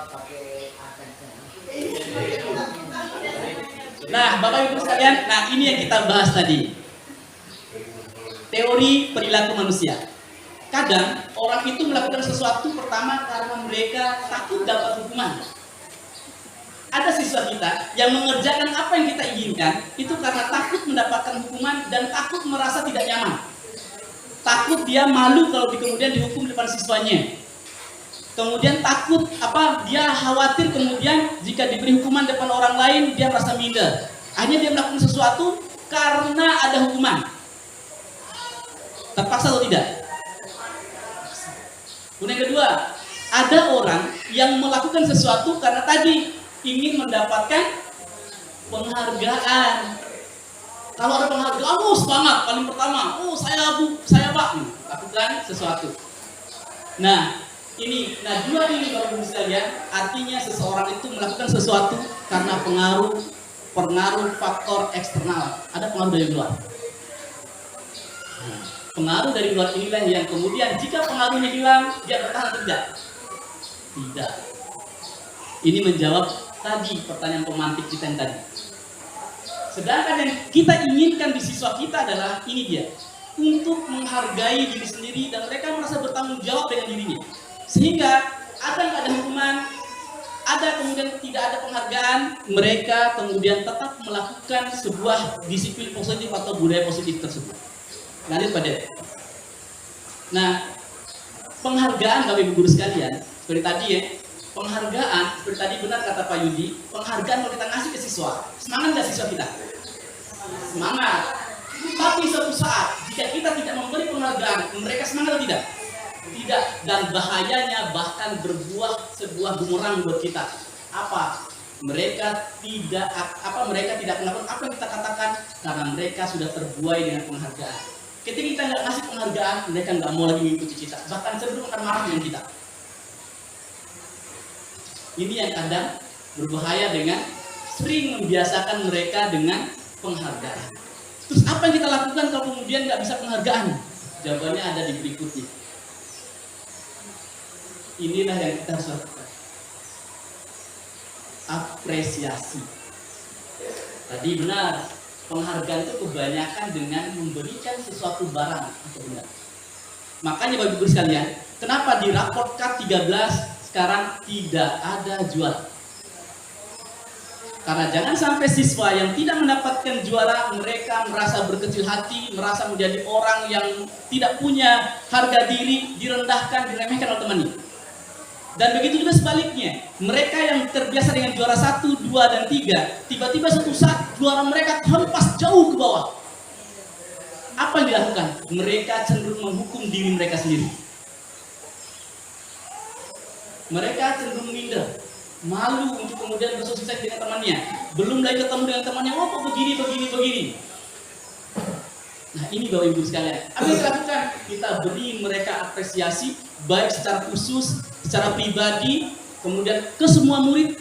Nah, Bapak Ibu sekalian, nah ini yang kita bahas tadi. Teori perilaku manusia. Kadang orang itu melakukan sesuatu pertama karena mereka takut dapat hukuman. Ada siswa kita yang mengerjakan apa yang kita inginkan itu karena takut mendapatkan hukuman dan takut merasa tidak nyaman. Takut dia malu kalau kemudian dihukum di depan siswanya. Kemudian takut dia khawatir kemudian jika diberi hukuman depan orang lain dia merasa minder. Akhirnya dia melakukan sesuatu karena ada hukuman. Terpaksa atau tidak? Kemudian yang kedua, ada orang yang melakukan sesuatu karena tadi ingin mendapatkan penghargaan. Kalau ada penghargaan, semangat paling pertama. Saya Pak, lakukan sesuatu. Nah, dua ini Bapak Ibu sekalian, artinya seseorang itu melakukan sesuatu karena pengaruh faktor eksternal. Ada pengaruh dari luar. Pengaruh dari luar inilah yang kemudian jika pengaruhnya hilang, dia bertahan atau tidak? Tidak. Ini menjawab tadi pertanyaan pemantik kita yang tadi. Sedangkan yang kita inginkan di siswa kita adalah ini dia, untuk menghargai diri sendiri dan mereka merasa bertanggung jawab dengan dirinya. Sehingga ada hukuman, ada kemudian tidak ada penghargaan, mereka kemudian tetap melakukan sebuah disiplin positif atau budaya positif tersebut. Lanjut pada. Nah, penghargaan Bapak Ibu guru sekalian, seperti tadi ya, penghargaan seperti tadi benar kata Pak Yudi, penghargaan kalau kita ngasih ke siswa, semangat nggak siswa kita? Semangat. Tapi suatu saat jika kita tidak memberi penghargaan, mereka semangat atau tidak? Tidak, dan bahayanya bahkan berbuah sebuah bumerang buat kita. Apa? Mereka tidak melakukan apa yang kita katakan karena mereka sudah terbuai dengan penghargaan. Ketika kita nggak ngasih penghargaan, mereka nggak mau lagi mengikuti kita, bahkan cenderung akan marah dengan kita. Ini yang kadang berbahaya dengan sering membiasakan mereka dengan penghargaan. Terus apa yang kita lakukan kalau kemudian nggak bisa penghargaan? Jawabannya ada di berikutnya. Inilah yang kita harus lakukan. Apresiasi. Tadi benar, penghargaan itu kebanyakan dengan memberikan sesuatu barang atau benda. Makanya Bapak Ibu sekalian, kenapa di raport K13 sekarang tidak ada juara? Karena jangan sampai siswa yang tidak mendapatkan juara, mereka merasa berkecil hati, merasa menjadi orang yang tidak punya harga diri, direndahkan, diremehkan oleh temannya. Dan begitu juga sebaliknya, mereka yang terbiasa dengan juara 1, 2, dan 3, tiba-tiba suatu saat juara mereka hempas jauh ke bawah. Apa yang dilakukan? Mereka cenderung menghukum diri mereka sendiri. Mereka cenderung minder, malu untuk kemudian bersosialisasi dengan temannya. Belum lagi ketemu dengan temannya, kok begini. Nah ini Bapak Ibu sekalian, apa yang kita lakukan? Kita beri mereka apresiasi, baik secara khusus, secara pribadi, kemudian ke semua murid.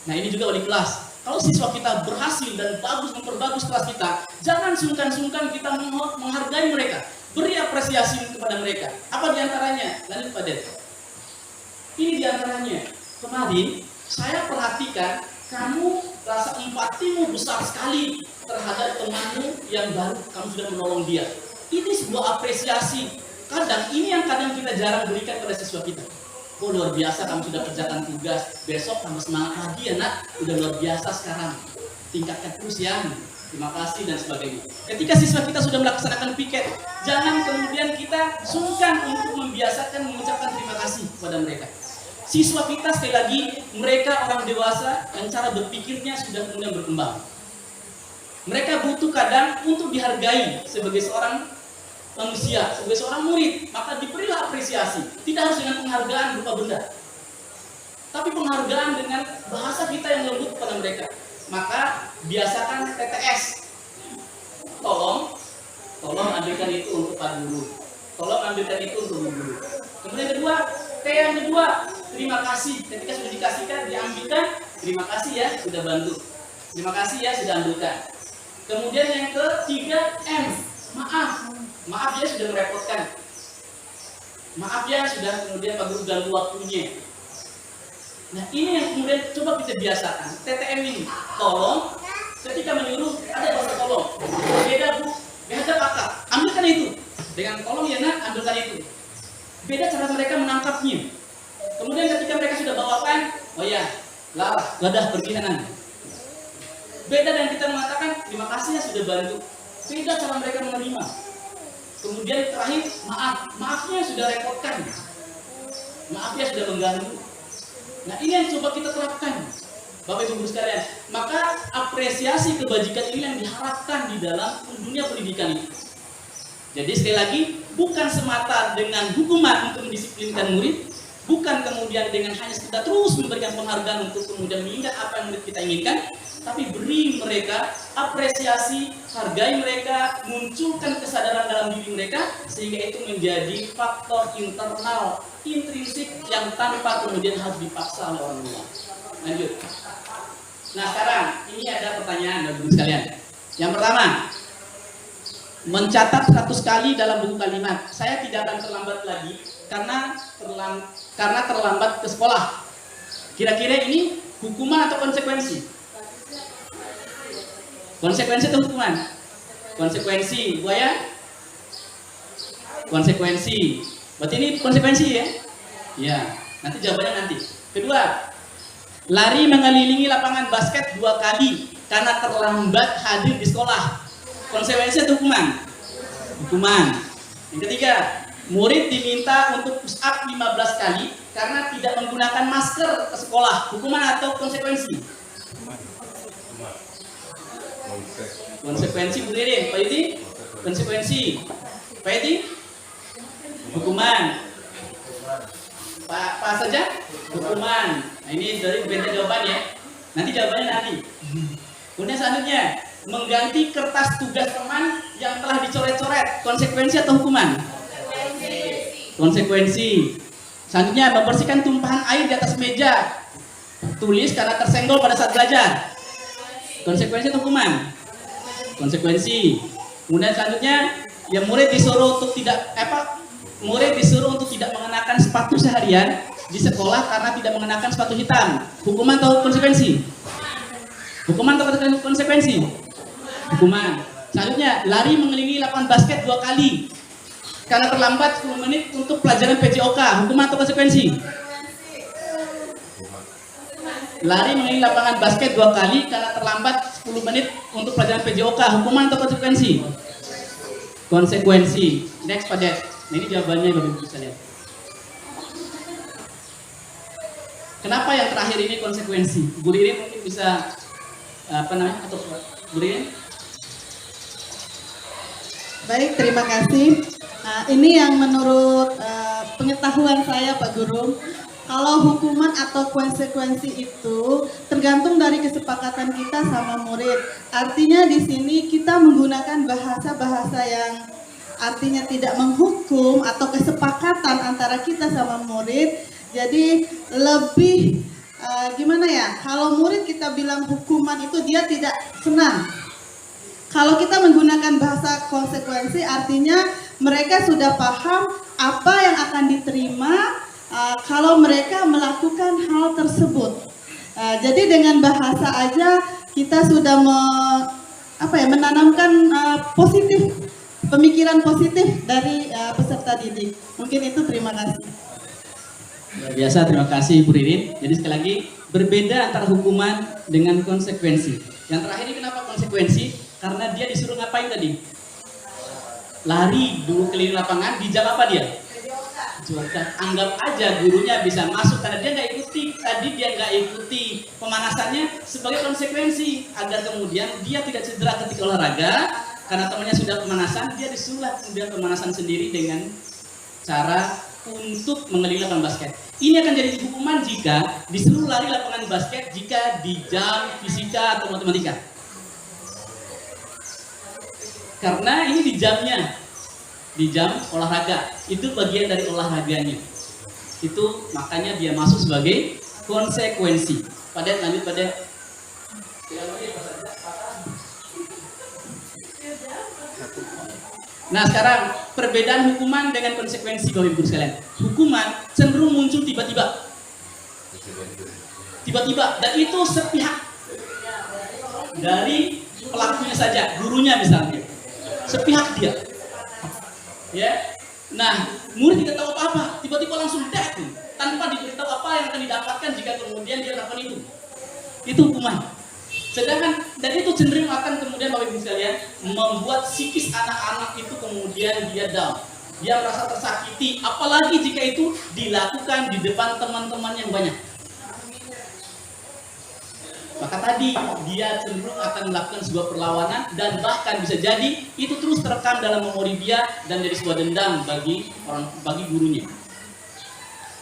Nah ini juga wali kelas, Kalau siswa kita berhasil dan bagus memperbagus kelas kita, jangan sungkan-sungkan kita menghargai mereka, beri apresiasi kepada mereka. Apa diantaranya? Lanjut Pak Det. Ini diantaranya. Kemarin saya perhatikan kamu rasa empatimu besar sekali terhadap temanmu yang baru kamu sudah menolong dia. Ini sebuah apresiasi. Kadang ini yang kadang kita jarang berikan pada siswa kita. Oh luar biasa kamu sudah kerjakan tugas, besok tambah semangat lagi ya nak, udah luar biasa sekarang, tingkatkan terus ya, terima kasih dan sebagainya. Ketika siswa kita sudah melaksanakan piket, jangan kemudian kita sungkan untuk membiasakan mengucapkan terima kasih kepada mereka. Siswa kita sekali lagi, mereka orang dewasa yang cara berpikirnya sudah mulai berkembang. Mereka butuh kadang untuk dihargai sebagai seorang manusia, sebagai seorang murid, maka diberilah apresiasi. Tidak harus dengan penghargaan berupa benda, tapi penghargaan dengan bahasa kita yang lembut kepada mereka. Maka biasakan TTS. Tolong ambilkan itu untuk Pak Guru. Tolong ambilkan itu untuk Bu Guru. Kemudian kedua, T yang kedua, terima kasih. Ketika sudah dikasihkan, diambilkan, terima kasih ya sudah bantu. Terima kasih ya sudah ambilkan. Kemudian yang ketiga, M, maaf. Maaf ya sudah merepotkan. Maaf ya sudah kemudian Pak Guru ganggu waktunya. Nah ini yang kemudian coba kita biasakan. TTM ini, tolong. Ketika menyuruh ada bahasa tolong. Beda Bu, beda kakak. Ambilkan itu. Dengan tolong ya nak, ambilkan itu. Beda cara mereka menangkapnya. Kemudian ketika mereka sudah bawakan, oh ya, lah, wadah pergi sana. Beda dengan kita mengatakan terima kasih ya sudah bantu. Beda cara mereka menerima. Kemudian terakhir, maafnya sudah repotkan, maafnya sudah mengganggu. Nah ini yang coba kita terapkan, Bapak Ibu Guru sekalian. Maka apresiasi kebajikan ini yang diharapkan di dalam dunia pendidikan itu. Jadi sekali lagi, bukan semata dengan hukuman untuk mendisiplinkan murid, bukan kemudian dengan hanya sekedar terus memberikan penghargaan untuk kemudian mengingat apa yang murid kita inginkan, tapi beri mereka apresiasi, hargai mereka, munculkan kesadaran dalam diri mereka, sehingga itu menjadi faktor internal, intrinsik yang tanpa kemudian harus dipaksa oleh orang tua. Lanjut. Nah sekarang, ini ada pertanyaan Bapak Ibu sekalian. Yang pertama, mencatat 100 kali dalam buku kalimat. Saya tidak akan terlambat lagi, karena terlambat ke sekolah. Kira-kira ini hukuman atau konsekuensi? Konsekuensi atau hukuman? Konsekuensi, Buaya? Konsekuensi. Berarti ini konsekuensi ya? Ya, nanti jawabannya nanti. Kedua, lari mengelilingi lapangan basket 2 kali karena terlambat hadir di sekolah. Konsekuensi atau hukuman? Hukuman. Yang ketiga, murid diminta untuk push up 15 kali karena tidak menggunakan masker ke sekolah. Hukuman atau konsekuensi? Konsekuensi, Bu Ririn. Pak Yudi? Konsekuensi. Pak Yudi? Hukuman. Pak saja? Hukuman. Nah ini dari beda jawaban ya. Nanti jawabannya nanti. Kemudian selanjutnya, mengganti kertas tugas teman yang telah dicoret-coret. Konsekuensi atau hukuman? Konsekuensi. Selanjutnya, membersihkan tumpahan air di atas meja tulis karena tersenggol pada saat belajar. Konsekuensi atau hukuman? Konsekuensi. Kemudian selanjutnya, ya murid disuruh untuk tidak mengenakan sepatu seharian di sekolah karena tidak mengenakan sepatu hitam. Hukuman atau konsekuensi? Hukuman atau konsekuensi? Hukuman. Selanjutnya, lari mengelilingi lapangan basket 2 kali karena terlambat 10 menit untuk pelajaran PJOK. Hukuman atau konsekuensi? Lari mengelilingi lapangan basket 2 kali karena terlambat 10 menit untuk pelajaran PJOK. Hukuman atau konsekuensi? Konsekuensi. Next Pak Det. Nah, ini jawabannya Bapak Ibu sekalian. Kenapa yang terakhir ini konsekuensi? Bu Ririn mungkin bisa atau Bu Ririn? Baik, terima kasih. Nah, ini yang menurut pengetahuan saya Pak Guru, kalau hukuman atau konsekuensi itu tergantung dari kesepakatan kita sama murid. Artinya di sini kita menggunakan bahasa-bahasa yang artinya tidak menghukum atau kesepakatan antara kita sama murid. Jadi lebih gimana ya, kalau murid kita bilang hukuman itu dia tidak senang. Kalau kita menggunakan bahasa konsekuensi artinya mereka sudah paham apa yang akan diterima kalau mereka melakukan hal tersebut. Jadi dengan bahasa aja kita sudah menanamkan pemikiran positif dari peserta didik. Mungkin itu, terima kasih. Luar biasa, terima kasih Bu Ririn. Jadi sekali lagi, berbeda antara hukuman dengan konsekuensi. Yang terakhir ini kenapa konsekuensi? Karena dia disuruh ngapain tadi? Lari dulu keliling lapangan, di jam apa dia? Anggap aja gurunya bisa masuk karena dia nggak ikuti pemanasannya sebagai konsekuensi agar kemudian dia tidak cedera ketika olahraga karena temannya sudah pemanasan, dia disuruh kemudian pemanasan sendiri dengan cara untuk mengelilingi lapangan basket. Ini akan jadi hukuman jika disuruh lari lapangan basket jika di jam fisika atau matematika. Karena ini di jamnya. Di jam olahraga, itu bagian dari olahraganya. Itu makanya dia masuk sebagai konsekuensi. Lanjut pada. Nah sekarang perbedaan hukuman dengan konsekuensi Bapak Ibu sekalian. Hukuman cenderung muncul tiba-tiba, dan itu sepihak dari pelakunya saja, gurunya misalnya, sepihak dia. Ya, nah murid tidak tahu apa-apa, tiba-tiba langsung datang tanpa diberitahu apa yang akan didapatkan jika kemudian dia melakukan itu. Itu hukuman. Sedangkan dan itu cenderung akan kemudian Bapak Ibu sekalian membuat psikis anak-anak itu kemudian dia down, dia merasa tersakiti, apalagi jika itu dilakukan di depan teman-teman yang banyak. Maka tadi dia cenderung akan melakukan sebuah perlawanan dan bahkan bisa jadi itu terus terekam dalam memori dia dan jadi sebuah dendam bagi gurunya.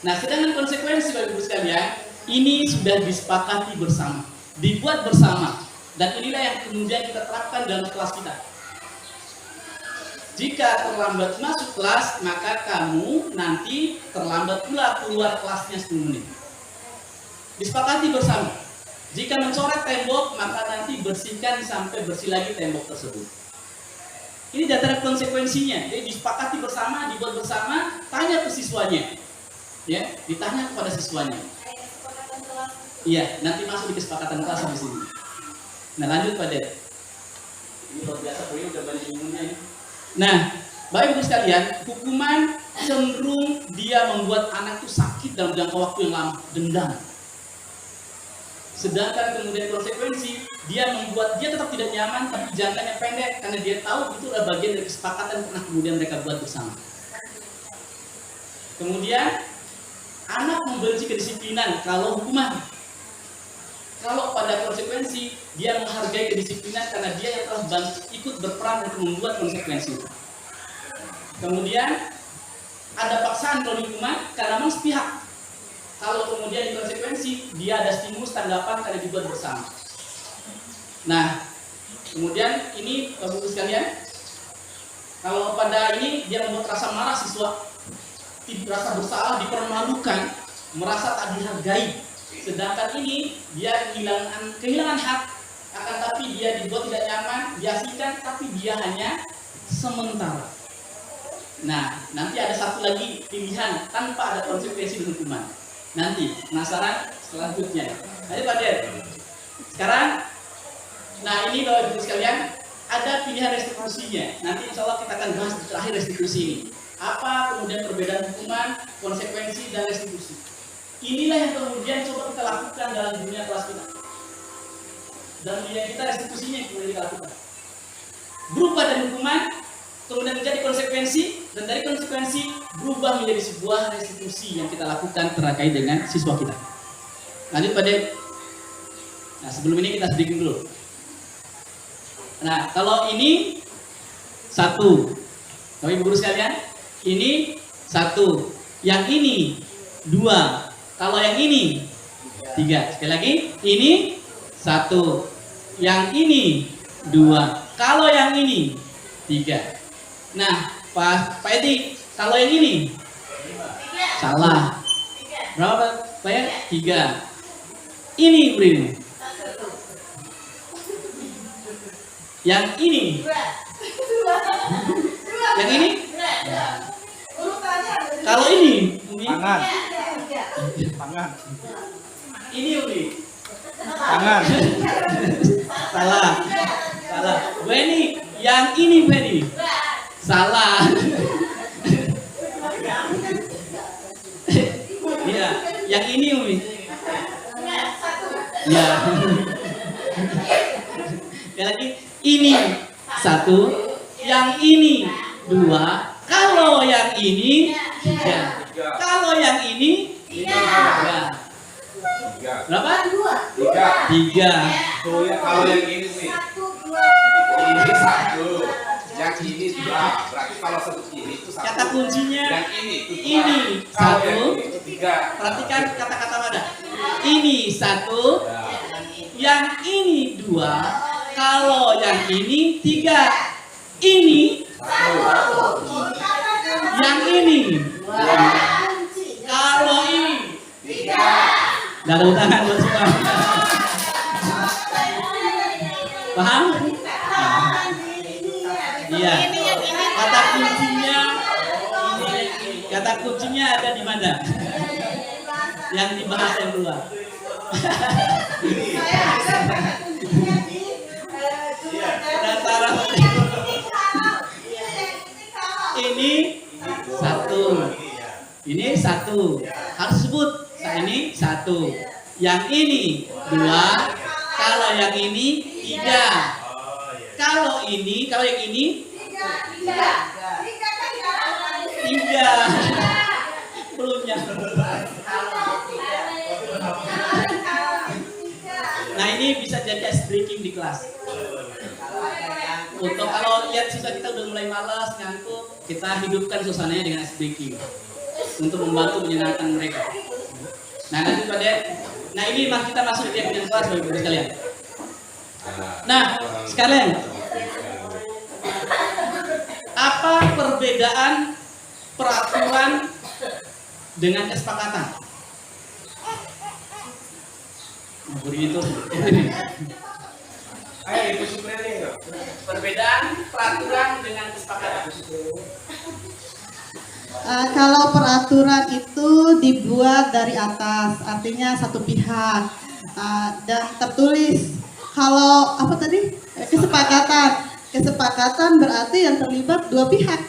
Nah, sedangkan konsekuensi Bapak Ibu sekalian ini sudah disepakati bersama, dibuat bersama, dan inilah yang kemudian kita terapkan dalam kelas kita. Jika terlambat masuk kelas, maka kamu nanti terlambat pula keluar kelasnya 10 menit. Disepakati bersama. Jika mencoret tembok, maka nanti bersihkan sampai bersih lagi tembok tersebut. Ini data konsekuensinya. Jadi disepakati bersama, dibuat bersama, tanya ke siswanya. Ya, ditanya kepada siswanya. Iya, nanti masuk di kesepakatan kelas di sini. Nah, lanjut pada. Ini luar biasa, ini udah banyak ilmunya. Nah, Bapak Ibu sekalian, hukuman cenderung dia membuat anak itu sakit dalam jangka waktu yang lama, dendam. Sedangkan kemudian konsekuensi dia membuat dia tetap tidak nyaman tapi jangkanya pendek karena dia tahu itu adalah bagian dari kesepakatan yang pernah kemudian mereka buat bersama. Kemudian anak membenci kedisiplinan kalau hukuman. Kalau pada konsekuensi dia menghargai kedisiplinan karena dia yang telah ikut berperan untuk membuat konsekuensi. Kemudian ada paksaan kalau hukuman karena memang sepihak. Kalau kemudian di konsekuensi, dia ada stimulus tanggapan karena dibuat bersama. Nah, kemudian ini Bapak Ibu sekalian, kalau pada ini dia membuat rasa marah siswa, rasa bersalah, dipermalukan, merasa tak dihargai. Sedangkan ini dia kehilangan hak, akan tapi dia dibuat tidak nyaman, diasingkan, tapi dia hanya sementara. Nah, nanti ada satu lagi pilihan tanpa ada konsekuensi dan hukuman. Nanti penasaran selanjutnya. Ayo Pak Der. Sekarang, nah ini Bapak Ibu sekalian ada pilihan restitusinya. Nanti insya Allah kita akan bahas di terakhir restitusi ini. Apa kemudian perbedaan hukuman, konsekuensi dan restitusi. Inilah yang kemudian coba kita lakukan dalam dunia kelas kita. Dalam dunia kita restitusinya yang kemudian kita lakukan. Berubah dari hukuman, kemudian menjadi konsekuensi, dan dari konsekuensi berubah menjadi sebuah restitusi yang kita lakukan terkait dengan siswa kita. Lanjut pada. Nah sebelum ini kita sedikit dulu. Nah kalau ini satu, Bapak Ibu guru sekalian, ini satu, yang ini dua, kalau yang ini tiga. Sekali lagi, ini satu, yang ini dua, kalau yang ini tiga. Nah, Pak Edi, kalau yang ini salah. Berapa Pak ya? 3. Ini beri. Yang ini. Yang ini. Kalau ini, Umi. Tangan. Tangan. Ini Umi. Tangan. Salah. Salah. Weni, yang ini Weni. Salah. Iya, yang ini Umi. Ya. Sekali lagi, ini 1, yang ini 2. Kalau yang ini 3. Kalau yang ini 3. Berapa? 3. Oh ya, kalau yang ini nih, ini 1, yang ini 2. Berarti kalau satu ini itu 1. Kata kuncinya Yang ini itu 2. ini Kalau 1. yang ini itu 3. Perhatikan kata-kata mana? Ini 1, yang ini 2. Kalau yang ini 3. Ini yang ini. Kalau ini 3. Gak ada utangan buat semua. Paham? Iya. Kata kuncinya ada di mana? Yang dibahas yang luar. Ini 1. Ini 1. Harus sebut. Nah, ini 1. Yang ini 2. Kalau yang ini 3. Kalau yang ini 3. Belumnya. Nah, ini bisa jadi ice breaking di kelas. Untuk kalau lihat siswa kita udah mulai malas, ngantuk, kita hidupkan suasananya dengan ice breaking untuk membantu menyenangkan mereka. Nah, nanti pada, nah ini kita masuk di kelas Bapak Ibu sekalian. Nah, sekalian, apa perbedaan peraturan dengan kesepakatan? Begitu. Perbedaan peraturan dengan kesepakatan. Kalau peraturan itu dibuat dari atas, artinya satu pihak, dan tertulis. Kalau apa tadi? Kesepakatan berarti yang terlibat dua pihak.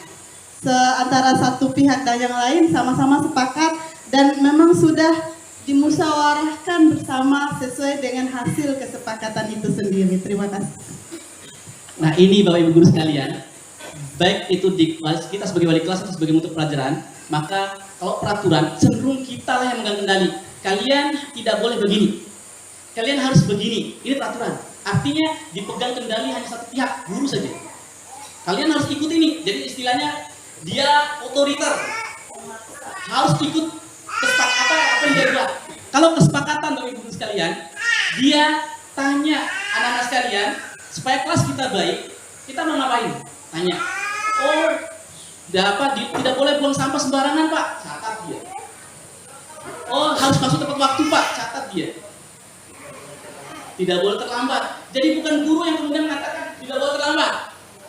Antara satu pihak dan yang lain sama-sama sepakat dan memang sudah dimusyawarahkan bersama sesuai dengan hasil kesepakatan itu sendiri. Terima kasih. Nah, ini Bapak Ibu guru sekalian, baik itu di kelas kita sebagai wali kelas atau sebagai mutu pelajaran, maka kalau peraturan cenderung kita lah yang megang kendali. Kalian tidak boleh begini, kalian harus begini. Ini peraturan. Artinya dipegang kendali hanya satu pihak, guru saja. Kalian harus ikut ini. Jadi istilahnya dia otoriter, harus ikut kesepakatan apa yang dia buat. Kalau kesepakatan Bapak Ibu sekalian, dia tanya anak-anak sekalian supaya kelas kita baik, kita mau ngapain? Tanya. Oh, tidak boleh buang sampah sembarangan Pak, catat dia. Oh, harus masuk tepat waktu Pak, catat dia. Tidak boleh terlambat. Jadi bukan guru yang kemudian mengatakan tidak boleh terlambat.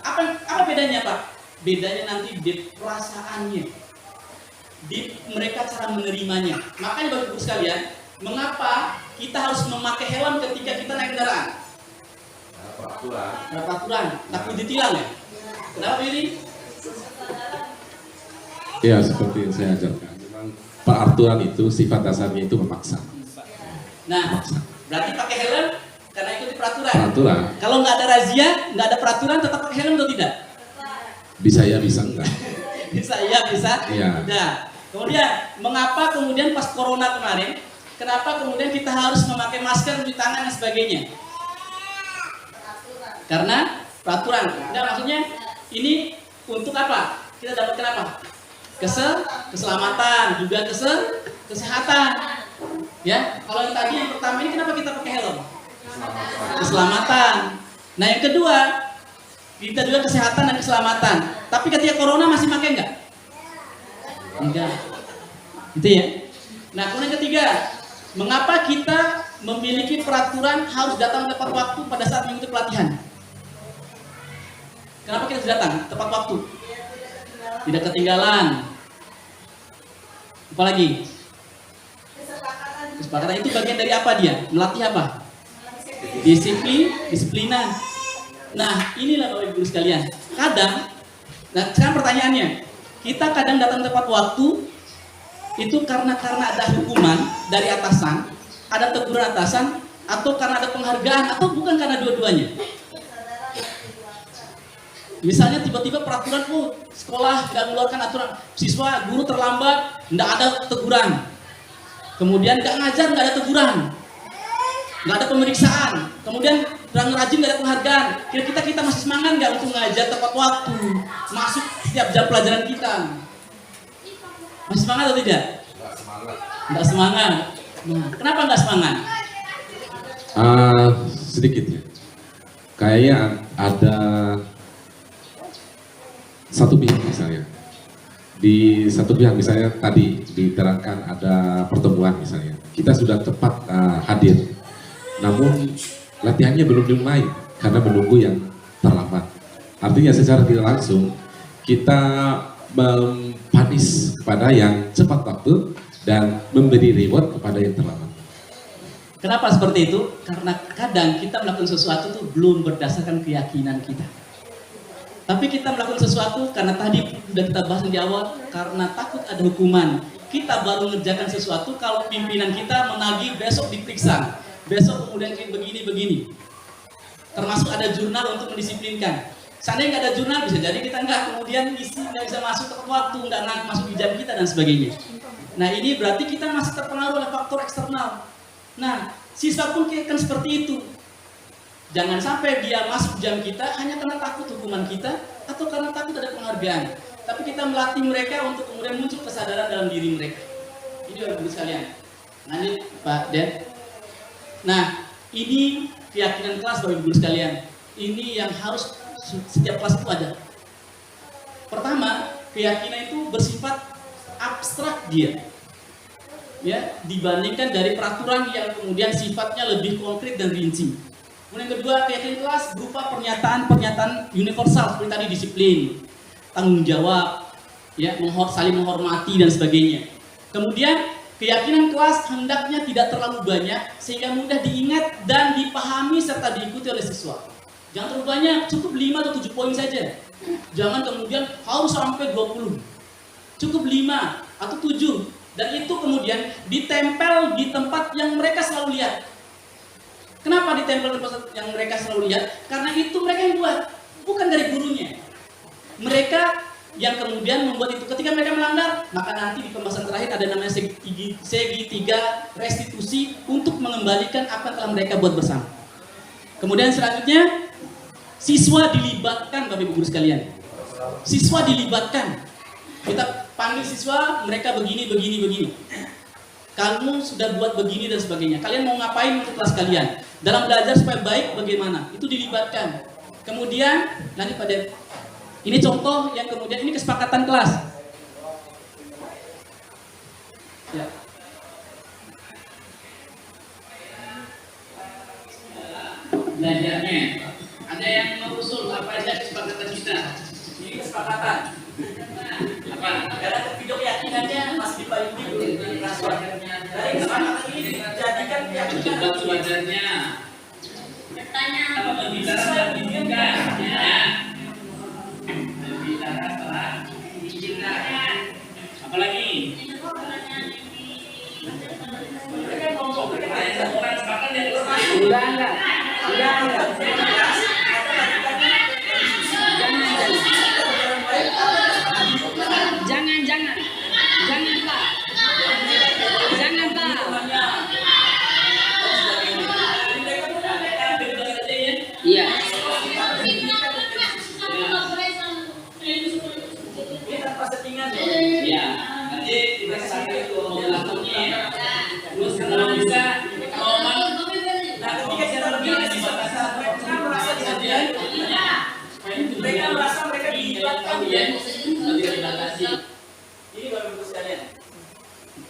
Apa bedanya Pak? Bedanya nanti di perasaannya, di mereka cara menerimanya. Makanya Bapak Ibu sekalian, mengapa kita harus memakai helm ketika kita naik kendaraan? Peraturan. Takut ditilang ya? Kenapa ini? Ya, seperti yang saya ajarkan. Memang peraturan itu sifat dasarnya itu memaksa. Nah, berarti pakai helm karena ikuti peraturan. Kalau nggak ada razia, nggak ada peraturan, tetap pakai helm atau tidak? Bisa ya, bisa enggak. Bisa ya, bisa. Iya. Nah, kemudian mengapa kemudian pas corona kemarin, kenapa kemudian kita harus memakai masker, cuci tangan dan sebagainya? Karena peraturan. Nah, maksudnya ini untuk apa? Kita dapatkan apa? Keselamatan, juga kesehatan. Ya, kalau yang tadi yang pertama ini kenapa kita pakai helm? Keselamatan. Nah, yang kedua, kita juga kesehatan dan keselamatan. Tapi ketika corona masih pakai enggak? Enggak. Gitu ya. Nah, kemudian ketiga, mengapa kita memiliki peraturan harus datang tepat waktu pada saat mengikuti pelatihan. Kenapa kita harus datang tepat waktu? Tidak ketinggalan. Apalagi? Kesepakatan itu bagian dari apa dia? Melatih apa? Disiplinan. Nah, inilah Bapak Ibu sekalian. Kadang, nah sekarang pertanyaannya, kita kadang datang tepat waktu itu karena ada hukuman dari atasan, ada teguran atasan, atau karena ada penghargaan, atau bukan karena dua-duanya. Misalnya tiba-tiba peraturan, sekolah tidak mengeluarkan aturan, siswa, guru terlambat, tidak ada teguran. Kemudian nggak ngajar, nggak ada teguran, nggak ada pemeriksaan. Kemudian kurang rajin, nggak ada penghargaan. Kira-kira kita masih semangat nggak untuk ngajar tepat waktu, masuk setiap jam pelajaran kita? Masih semangat atau tidak? Nggak semangat. Nah, kenapa nggak semangat? Sedikit ya. Kayak ada satu pihak misalnya. Di satu pihak misalnya tadi diterangkan ada pertemuan misalnya. Kita sudah tepat hadir. Namun latihannya belum dimulai karena menunggu yang terlambat. Artinya secara tidak langsung kita mempanis kepada yang cepat waktu dan memberi reward kepada yang terlambat. Kenapa seperti itu? Karena kadang kita melakukan sesuatu itu belum berdasarkan keyakinan kita. Tapi kita melakukan sesuatu karena tadi sudah kita bahas di awal, karena takut ada hukuman. Kita baru mengerjakan sesuatu kalau pimpinan kita menagih besok diperiksa, besok kemudian begini-begini. Termasuk ada jurnal untuk mendisiplinkan. Seandainya nggak ada jurnal, bisa jadi kita kemudian nggak bisa masuk tepat waktu, nggak masuk di jam kita dan sebagainya. Nah ini berarti kita masih terpengaruh oleh faktor eksternal. Nah siswa pun kan seperti itu. Jangan sampai dia masuk jam kita hanya karena takut hukuman kita atau karena takut ada penghargaan. Tapi kita melatih mereka untuk kemudian muncul kesadaran dalam diri mereka. Ini Bapak-Ibu sekalian. Nanti Pak Den. Nah ini keyakinan kelas Bapak-Ibu sekalian. Ini yang harus setiap kelas itu ada. Pertama, keyakinan itu bersifat abstrak dia. Ya, dibandingkan dari peraturan yang kemudian sifatnya lebih konkret dan rinci. Kemudian yang kedua, keyakinan kelas berupa pernyataan universal seperti tadi disiplin, tanggung jawab, ya, saling menghormati dan sebagainya. Kemudian keyakinan kelas hendaknya tidak terlalu banyak sehingga mudah diingat dan dipahami serta diikuti oleh siswa. Jangan terlalu banyak, cukup 5 atau 7 poin saja. Jangan kemudian harus sampai 20. Cukup 5 atau 7 dan itu kemudian ditempel di tempat yang mereka selalu lihat. Kenapa ditempel di tempat yang mereka selalu lihat? Karena itu mereka yang buat, bukan dari gurunya. Mereka yang kemudian membuat itu. Ketika mereka melanggar, maka nanti di pembahasan terakhir ada namanya segitiga restitusi untuk mengembalikan apa yang telah mereka buat bersama. Kemudian selanjutnya, siswa dilibatkan, Bapak Ibu guru sekalian. Siswa dilibatkan. Kita panggil siswa, mereka begini. Kamu sudah buat begini dan sebagainya. Kalian mau ngapain untuk kelas kalian? Dalam belajar supaya baik bagaimana? Itu dilibatkan. Kemudian, nanti pada ini contoh yang kemudian ini kesepakatan kelas. Ya. Belajarnya. Ada yang mengusul apa aja kesepakatan kita? Ini kesepakatan. Apa? Karena video keyakinannya masih dipayungi dari transfer. Dari kesepakatan ini dijadikan keyakinan. Coba belajarnya. Pertanyaan. Apa berbicara dan diizinkan? Ya. Berbicara setelah diizinkan. Apalagi? Mereka ngomong, mereka satu orang sepakat dan enggak. Iya. Iya. Nanti kita sampai ke lakunya. Terus kalau bisa, kalau ketika kita lebih ada di batasan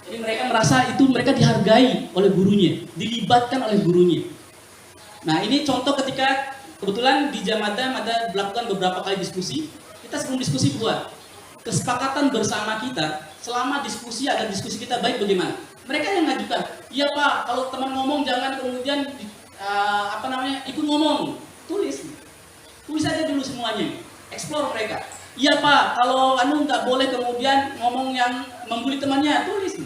Jadi mereka merasa itu mereka dihargai oleh gurunya, dilibatkan oleh gurunya. Nah ini contoh ketika kebetulan di Jamadam ada melakukan beberapa kali diskusi. Kita sebelum diskusi buat kesepakatan bersama kita, selama diskusi agar diskusi kita baik bagaimana. Mereka yang ngajukan, iya Pak, kalau teman ngomong jangan kemudian ikut ngomong, tulis aja dulu semuanya, explore mereka. Iya Pak, kalau nggak boleh kemudian ngomong yang membuli temannya, tulis.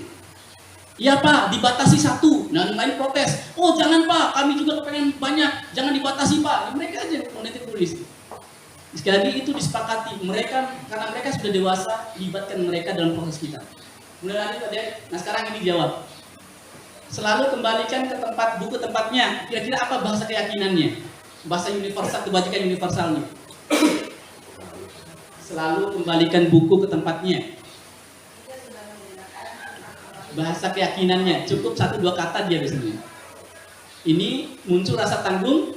Iya Pak, dibatasi 1. Nah, lain protes. Oh jangan Pak, kami juga kepengen banyak, jangan dibatasi Pak. Mereka aja kemudian tulis. Sekali lagi itu disepakati. Mereka karena mereka sudah dewasa, libatkan mereka dalam proses kita. Kemudian lanjut Pak. Nah sekarang ini jawab. Selalu kembalikan ke tempat buku tempatnya. Kira-kira apa bahasa keyakinannya? Bahasa universal, kebajikan universalnya. Selalu kembalikan buku ke tempatnya. Bahasa keyakinannya cukup 1-2 kata dia biasanya. Ini muncul rasa tanggung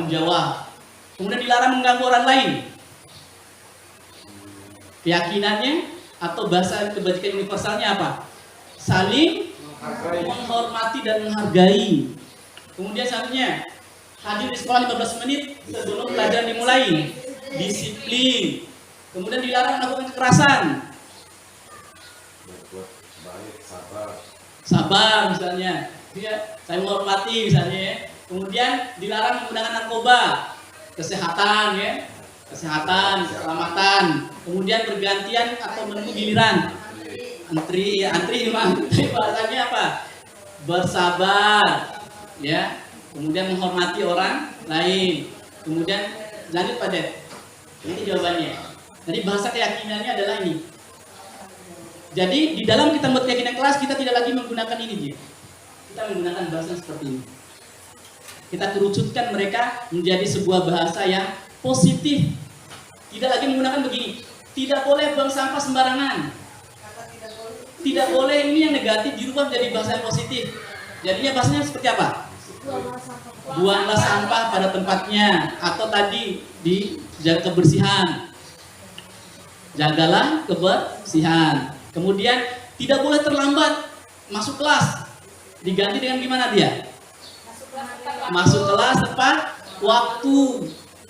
jawab. Kemudian dilarang mengganggu orang lain. Keyakinannya atau bahasa kebajikan universalnya apa? Saling menghormati dan menghargai. Kemudian selanjutnya hadir di sekolah 15 menit sebelum pelajaran dimulai. Disiplin. Kemudian dilarang melakukan kekerasan. Sabar misalnya, ya, saya menghormati misalnya ya. Kemudian dilarang menggunakan narkoba, kesehatan ya, keselamatan. Kemudian bergantian atau menunggu giliran, antri bahasanya apa? Bersabar, ya. Kemudian menghormati orang lain. Kemudian lanjut pada ini jawabannya. Jadi bahasa keyakinannya adalah ini. Jadi di dalam kita membuat keyakinan kelas kita tidak lagi menggunakan ini dia. Kita menggunakan bahasa seperti ini. Kita kerucutkan mereka menjadi sebuah bahasa yang positif. Tidak lagi menggunakan begini. Tidak boleh buang sampah sembarangan. Tidak boleh ini yang negatif dirubah menjadi bahasa yang positif. Jadinya bahasanya seperti apa? Buanglah sampah pada tempatnya. Atau tadi dijaga kebersihan. Jagalah kebersihan. Kemudian tidak boleh terlambat masuk kelas. Diganti dengan gimana dia? Masuk kelas tepat waktu.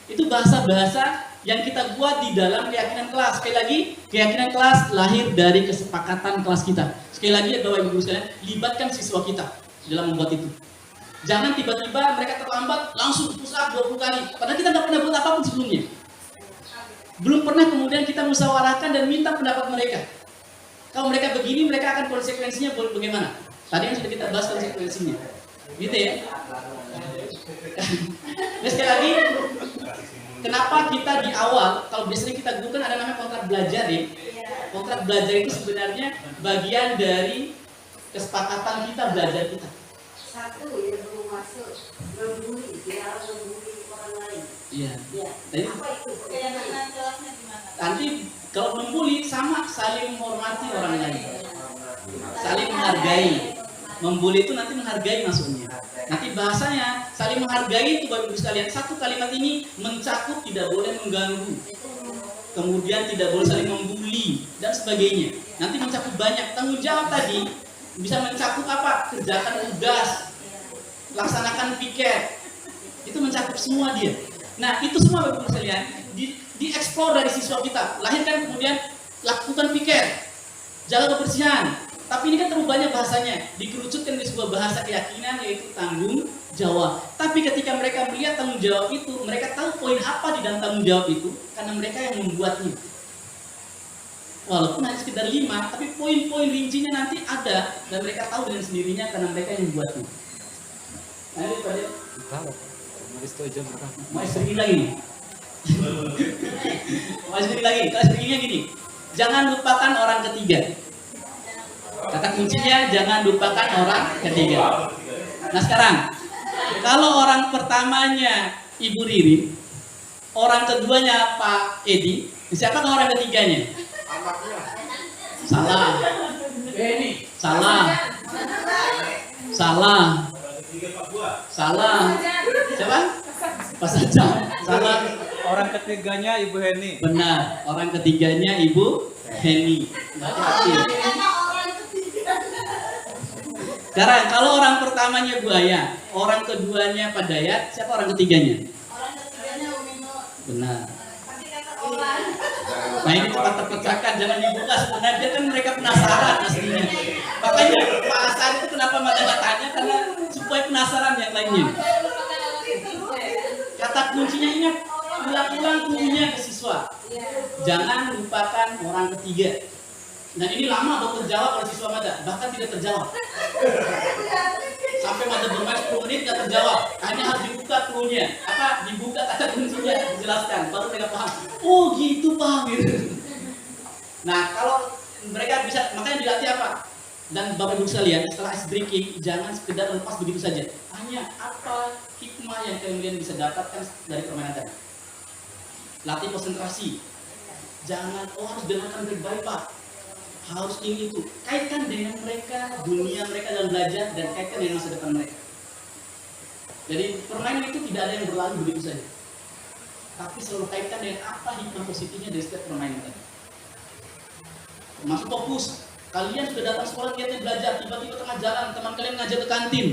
Itu bahasa-bahasa yang kita buat di dalam keyakinan kelas. Sekali lagi, keyakinan kelas lahir dari kesepakatan kelas kita. Sekali lagi ya Bapak Ibu sekalian, libatkan siswa kita dalam membuat itu. Jangan tiba-tiba mereka terlambat langsung push up 20 kali. Padahal kita tidak pernah buat apapun sebelumnya. Belum pernah kemudian kita musyawarahkan dan minta pendapat mereka. Kalau mereka begini, mereka akan konsekuensinya bagaimana? Tadi yang sudah kita bahas konsekuensinya. Gitu ya. Nah, sekali lagi, kenapa kita di awal, kalau biasanya kita gunakan ada namanya kontrak belajar ya. Kontrak belajar itu sebenarnya bagian dari kesepakatan kita belajar kita. Satu yang belum masuk, membuli, dia harus membuli orang lain. Iya. Jadi, apa itu? Keyakinan kelasnya gimana? Nanti kalau membuli sama saling menghormati orang lain, saling menghargai. Membuli itu nanti menghargai maksudnya. Nanti bahasanya saling menghargai itu Bapak Ibu sekalian. Satu kalimat ini mencakup tidak boleh mengganggu, kemudian tidak boleh saling membuli dan sebagainya. Nanti mencakup banyak. Tanggung jawab tadi bisa mencakup apa? Kerjakan tugas, laksanakan piket. Itu mencakup semua dia. Nah itu semua Bapak Ibu sekalian dieksplor dari siswa kita. Lahirkan kemudian lakukan piket, jaga kebersihan. Tapi ini kan terlalu banyak bahasanya, dikerucutkan di sebuah bahasa keyakinan yaitu tanggung jawab. Tapi ketika mereka melihat tanggung jawab itu, mereka tahu poin apa di dalam tanggung jawab itu, karena mereka yang membuatnya. Walaupun hanya sekitar 5, tapi poin-poin rincinya nanti ada, dan mereka tahu dengan sendirinya karena mereka yang membuatnya. Nah, ini pada mau sering lagi. Mau sering lagi. Kalau seringnya gini, jangan lupakan orang ketiga. Kata kuncinya jangan lupakan orang ketiga. Nah sekarang, kalau orang pertamanya Ibu Riri, orang keduanya Pak Edi, siapakah orang ketiganya? Salah. Salah. Siapa? Pak Sajam. Salah. Orang ketiganya Ibu Heni. Benar. Orang ketiganya Ibu Heni. Hati-hati. Sekarang kalau orang pertamanya buaya, orang keduanya Pak Dayat, siapa orang ketiganya? Orang ketiganya Umi Nur. Benar. Tapi kata orang. Nah ini cepat terpecahkan, jangan dibuka sebenarnya kan mereka penasaran aslinya. Makanya Pak Hasan itu kenapa Mada tanya karena supaya penasaran yang lainnya. Kata kuncinya ingat, ulang-ulang kuncinya ke siswa. Jangan lupakan orang ketiga. Dan ini lama baru terjawab oleh siswa Mada, bahkan tidak terjawab. Sampai Mada bermain 10 menit tidak terjawab. Hanya harus dibuka cluenya. Apa? Dibuka kata kuncinya, dijelaskan. Baru mereka paham. Oh gitu Pak. Nah kalau mereka bisa, makanya dilatih apa? Dan Bapak Ibu sekalian, setelah ice breaking, jangan sekedar lepas begitu saja. Tanya apa hikmah yang kalian bisa dapatkan dari permainan tadi. Latih konsentrasi. Jangan, oh harus dengarkan baik-baik Pak. Harus ini itu. Kaitkan dengan mereka, dunia mereka dalam belajar, dan kaitkan dengan masa depan mereka. Jadi permainan itu tidak ada yang berlalu begitu saja. Tapi selalu kaitkan dengan apa hikmah positifnya dari setiap permainan tadi. Termasuk fokus. Kalian sudah datang sekolah niatnya belajar, tiba-tiba tengah jalan teman kalian ngajak ke kantin.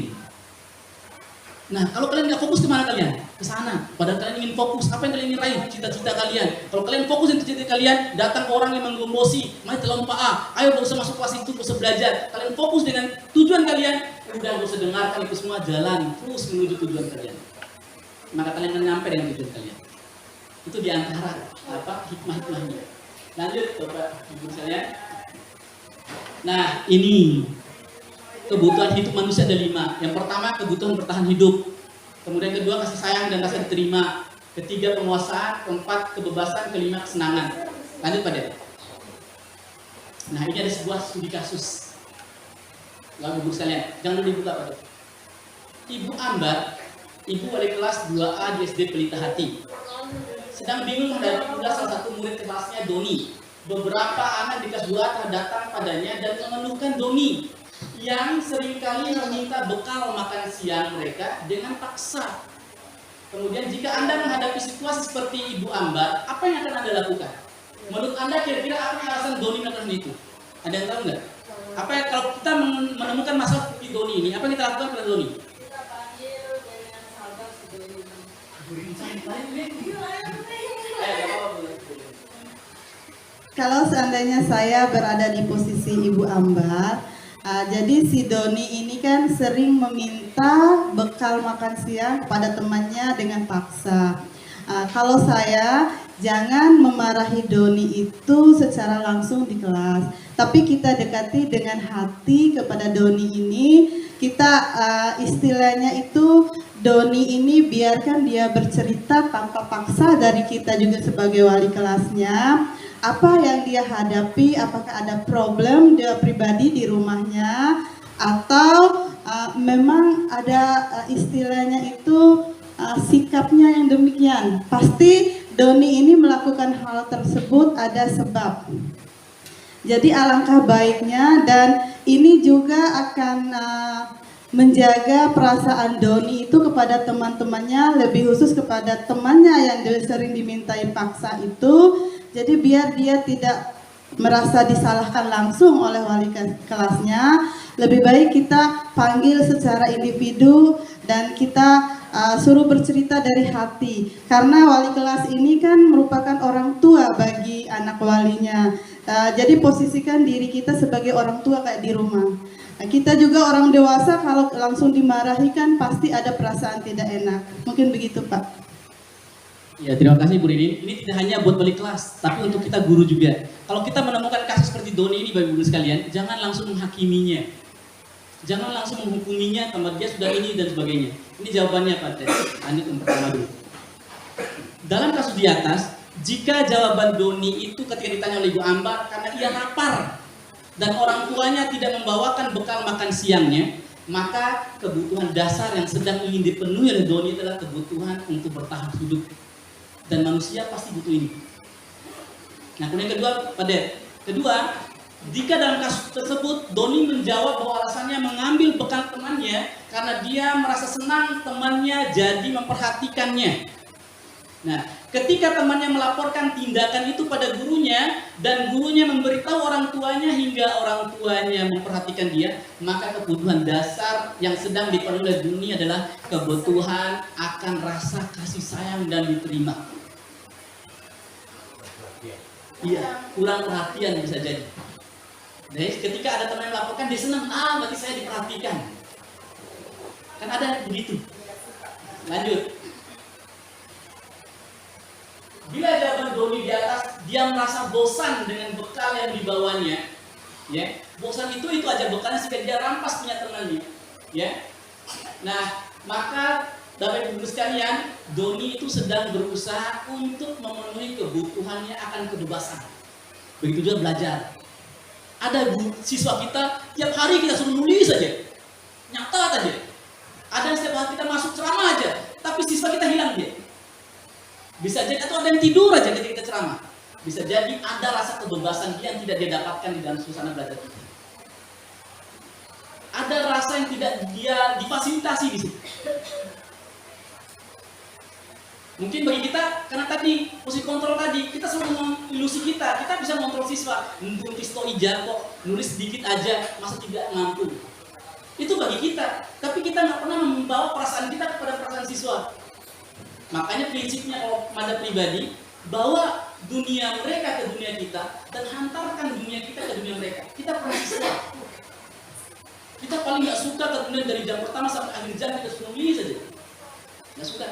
Nah, kalau kalian nggak fokus kemana kalian? Ke sana. Padahal kalian ingin fokus. Apa yang kalian ingin raih? Cita-cita kalian. Kalau kalian fokus dengan cita-cita kalian, datang ke orang yang menggembosi, mari telah Pak A, ayo gak usah masuk kelas itu, gak usah belajar. Kalian fokus dengan tujuan kalian, udah gak usah dengarkan itu semua, jalan terus menuju tujuan kalian. Maka kalian akan nyampe dengan tujuan kalian. Itu diantara apa hikmah-hikmahnya. Lanjut, Bapak Ibu sekalian. Nah, ini kebutuhan hidup manusia ada 5. Yang pertama kebutuhan bertahan hidup. Kemudian kedua kasih sayang dan rasa diterima. Ketiga penguasaan. Keempat kebebasan. Kelima kesenangan. Lanjut Pak Dek. Nah ini ada sebuah studi kasus. Lalu Ibu sekalian, jangan dulu dibuka Pak Dek. Ibu Ambar, ibu wali kelas 2A di SD Pelita Hati, sedang bingung menghadapi tugas salah satu murid kelasnya Doni. Beberapa anak di kelas 2 datang padanya dan mengeluhkan Doni yang seringkali meminta bekal makan siang mereka dengan paksa. Kemudian jika Anda menghadapi situasi seperti Ibu Ambar, apa yang akan Anda lakukan? Menurut Anda kira-kira apa alasan Doni melakukan itu? Ada yang tahu nggak? Apa yang, kalau kita menemukan masalah seperti Doni ini, apa yang kita lakukan pada Doni? Kita panggil dengan sabar si Doni. Kalau seandainya saya berada di posisi Ibu Ambar, jadi si Doni ini kan sering meminta bekal makan siang kepada temannya dengan paksa. Kalau saya, jangan memarahi Doni itu secara langsung di kelas, tapi kita dekati dengan hati kepada Doni ini. Kita istilahnya itu Doni ini biarkan dia bercerita tanpa paksa dari kita juga sebagai wali kelasnya. Apa yang dia hadapi, apakah ada problem dia pribadi di rumahnya, atau memang ada istilahnya itu sikapnya yang demikian. Pasti Doni ini melakukan hal tersebut ada sebab. Jadi alangkah baiknya, dan ini juga akan menjaga perasaan Doni itu kepada teman-temannya, lebih khusus kepada temannya yang sering dimintai paksa itu. Jadi biar dia tidak merasa disalahkan langsung oleh wali kelasnya, lebih baik kita panggil secara individu dan kita suruh bercerita dari hati. Karena wali kelas ini kan merupakan orang tua bagi anak walinya. Jadi posisikan diri kita sebagai orang tua kayak di rumah. Nah, kita juga orang dewasa kalau langsung dimarahi kan pasti ada perasaan tidak enak. Mungkin begitu Pak. Ya, terima kasih Bu Rini. Ini tidak hanya buat wali kelas, tapi untuk kita guru juga. Kalau kita menemukan kasus seperti Doni ini Bapak Ibu sekalian, jangan langsung menghakiminya. Jangan langsung menghukuminya, tambah dia sudah ini dan sebagainya. Ini jawabannya Pak Ted. Lanjut yang pertama dulu. Dalam kasus di atas, jika jawaban Doni itu ketika ditanya oleh Ibu Ambar karena ia lapar dan orang tuanya tidak membawakan bekal makan siangnya, maka kebutuhan dasar yang sedang ingin dipenuhi oleh Doni adalah kebutuhan untuk bertahan hidup. Dan manusia pasti butuh ini. Nah, kemudian kedua, Pak Ded. Kedua, jika dalam kasus tersebut Doni menjawab bahwa alasannya mengambil bekal temannya karena dia merasa senang temannya jadi memperhatikannya. Nah, ketika temannya melaporkan tindakan itu pada gurunya dan gurunya memberitahu orang tuanya hingga orang tuanya memperhatikan dia, maka kebutuhan dasar yang sedang dipenuhi oleh dunia adalah kebutuhan akan rasa kasih sayang dan diterima. Iya, kurang perhatian bisa jadi. Jadi ketika ada teman yang melaporkan, dia senang, berarti saya diperhatikan. Kan ada begitu. Lanjut. Bila jawaban Doni di atas, dia merasa bosan dengan bekal yang dibawanya, ya. Bosan itu aja bekalnya sehingga dia rampas punya temannya, ya. Nah, maka Bapak Ibu sekalian, Doni itu sedang berusaha untuk memenuhi kebutuhannya akan kebebasan. Begitu juga belajar. Ada siswa kita tiap hari kita suruh nulis saja, nyatat aja. Ada yang setiap hari kita masuk ceramah aja, tapi siswa kita hilang dia. Bisa jadi atau ada yang tidur aja ketika kita ceramah. Bisa jadi ada rasa kebebasan dia yang tidak dia dapatkan di dalam suasana belajar kita. Ada rasa yang tidak dia difasilitasi di situ. Mungkin bagi kita, karena tadi posisi kontrol tadi, kita selalu mengilusi kita bisa mengontrol siswa. Nulis toija kok, nulis sedikit aja, masa tidak mampu. Itu bagi kita, tapi kita nggak pernah membawa perasaan kita kepada perasaan siswa. Makanya prinsipnya kalau pada pribadi, bawa dunia mereka ke dunia kita dan hantarkan dunia kita ke dunia mereka. Kita pernah siswa. Kita paling nggak suka ke dunia dari jam pertama sampai akhir jam kita suruh nulis saja. Nggak suka.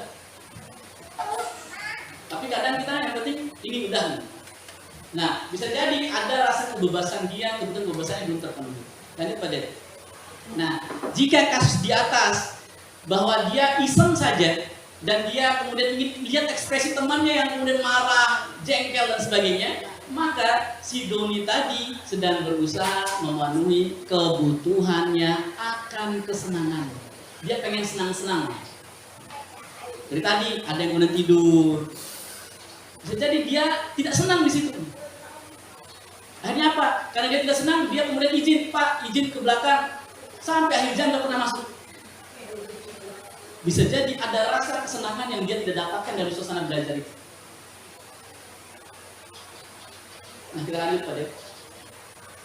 Tapi kadang kita yang penting ini udah. Nah, bisa jadi ada rasa kebebasan dia, kebetulan kebebasannya belum terpenuhi. Lanjut pada. Nah, jika kasus di atas bahwa dia iseng saja dan dia kemudian ingin lihat ekspresi temannya yang kemudian marah, jengkel dan sebagainya, maka si Doni tadi sedang berusaha memenuhi kebutuhannya akan kesenangan. Dia pengen senang-senang. Dari tadi ada yang kemudian tidur. Bisa jadi dia tidak senang di situ. Akhirnya apa? Karena dia tidak senang, dia kemudian izin, Pak, izin ke belakang sampai akhir jam tidak pernah masuk. Bisa jadi ada rasa kesenangan yang dia tidak dapatkan dari suasana belajar itu. Nah, kita lanjut pada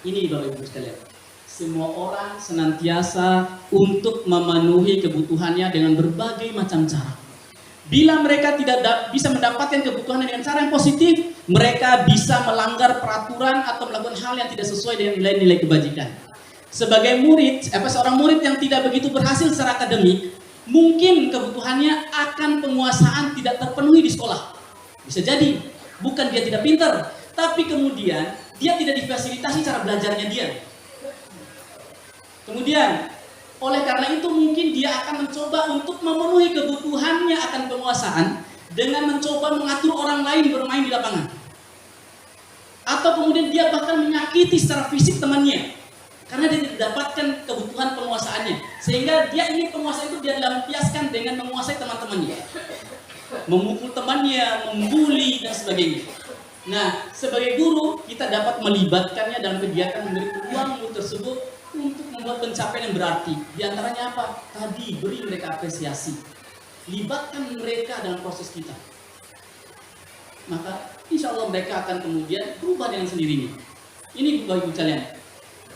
ini Bapak Ibu sekalian. Semua orang senantiasa untuk memenuhi kebutuhannya dengan berbagai macam cara. Bila mereka tidak bisa mendapatkan kebutuhannya dengan cara yang positif, mereka bisa melanggar peraturan atau melakukan hal yang tidak sesuai dengan nilai-nilai kebajikan. Sebagai murid, seorang murid yang tidak begitu berhasil secara akademik, mungkin kebutuhannya akan penguasaan tidak terpenuhi di sekolah. Bisa jadi, bukan dia tidak pintar, tapi kemudian dia tidak difasilitasi cara belajarnya dia. Kemudian, oleh karena itu mungkin dia akan mencoba untuk memenuhi kebutuhannya akan penguasaan dengan mencoba mengatur orang lain bermain di lapangan. Atau kemudian dia bahkan menyakiti secara fisik temannya. Karena dia tidak dapatkan kebutuhan penguasaannya. Sehingga dia ingin penguasaan itu dia lampiaskan dengan menguasai teman-temannya. Memukul temannya, membuli, dan sebagainya. Nah, sebagai guru, kita dapat melibatkannya dalam kegiatan memberi peluang guru tersebut untuk membuat pencapaian yang berarti. Di antaranya apa? Tadi, beri mereka apresiasi. Libatkan mereka dalam proses kita. Maka, insya Allah mereka akan kemudian berubah dengan sendirinya. Ini bagi kalian.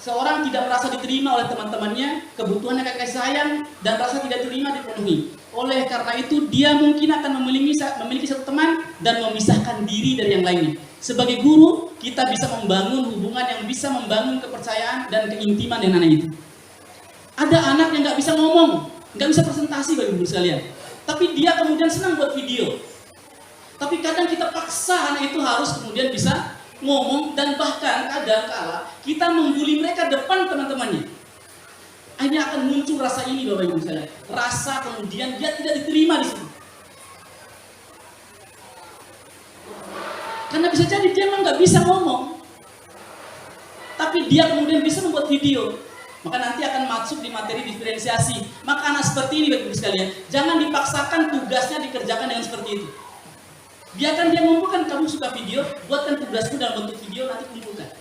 Seorang tidak merasa diterima oleh teman-temannya, kebutuhannya kasih sayang dan rasa tidak terima dipenuhi. Oleh karena itu dia mungkin akan memiliki satu teman dan memisahkan diri dari yang lainnya. Sebagai guru, kita bisa membangun hubungan yang bisa membangun kepercayaan dan keintiman dengan anak itu. Ada anak yang nggak bisa ngomong, nggak bisa presentasi bagi guru sekalian, tapi dia kemudian senang buat video. Tapi kadang kita paksa anak itu harus kemudian bisa ngomong dan bahkan kadang-kala kita membuli mereka depan teman-temannya. Akhirnya akan muncul rasa ini Bapak Ibu sekalian. Rasa kemudian dia tidak diterima di situ. Karena bisa jadi dia memang nggak bisa ngomong, tapi dia kemudian bisa membuat video. Maka nanti akan masuk di materi diferensiasi. Maka anak seperti ini Bapak Ibu sekalian, jangan dipaksakan tugasnya dikerjakan dengan seperti itu. Biarkan dia mengumpulkan, kamu suka video, buatkan tugasmu dalam bentuk video, nanti kumpulkan.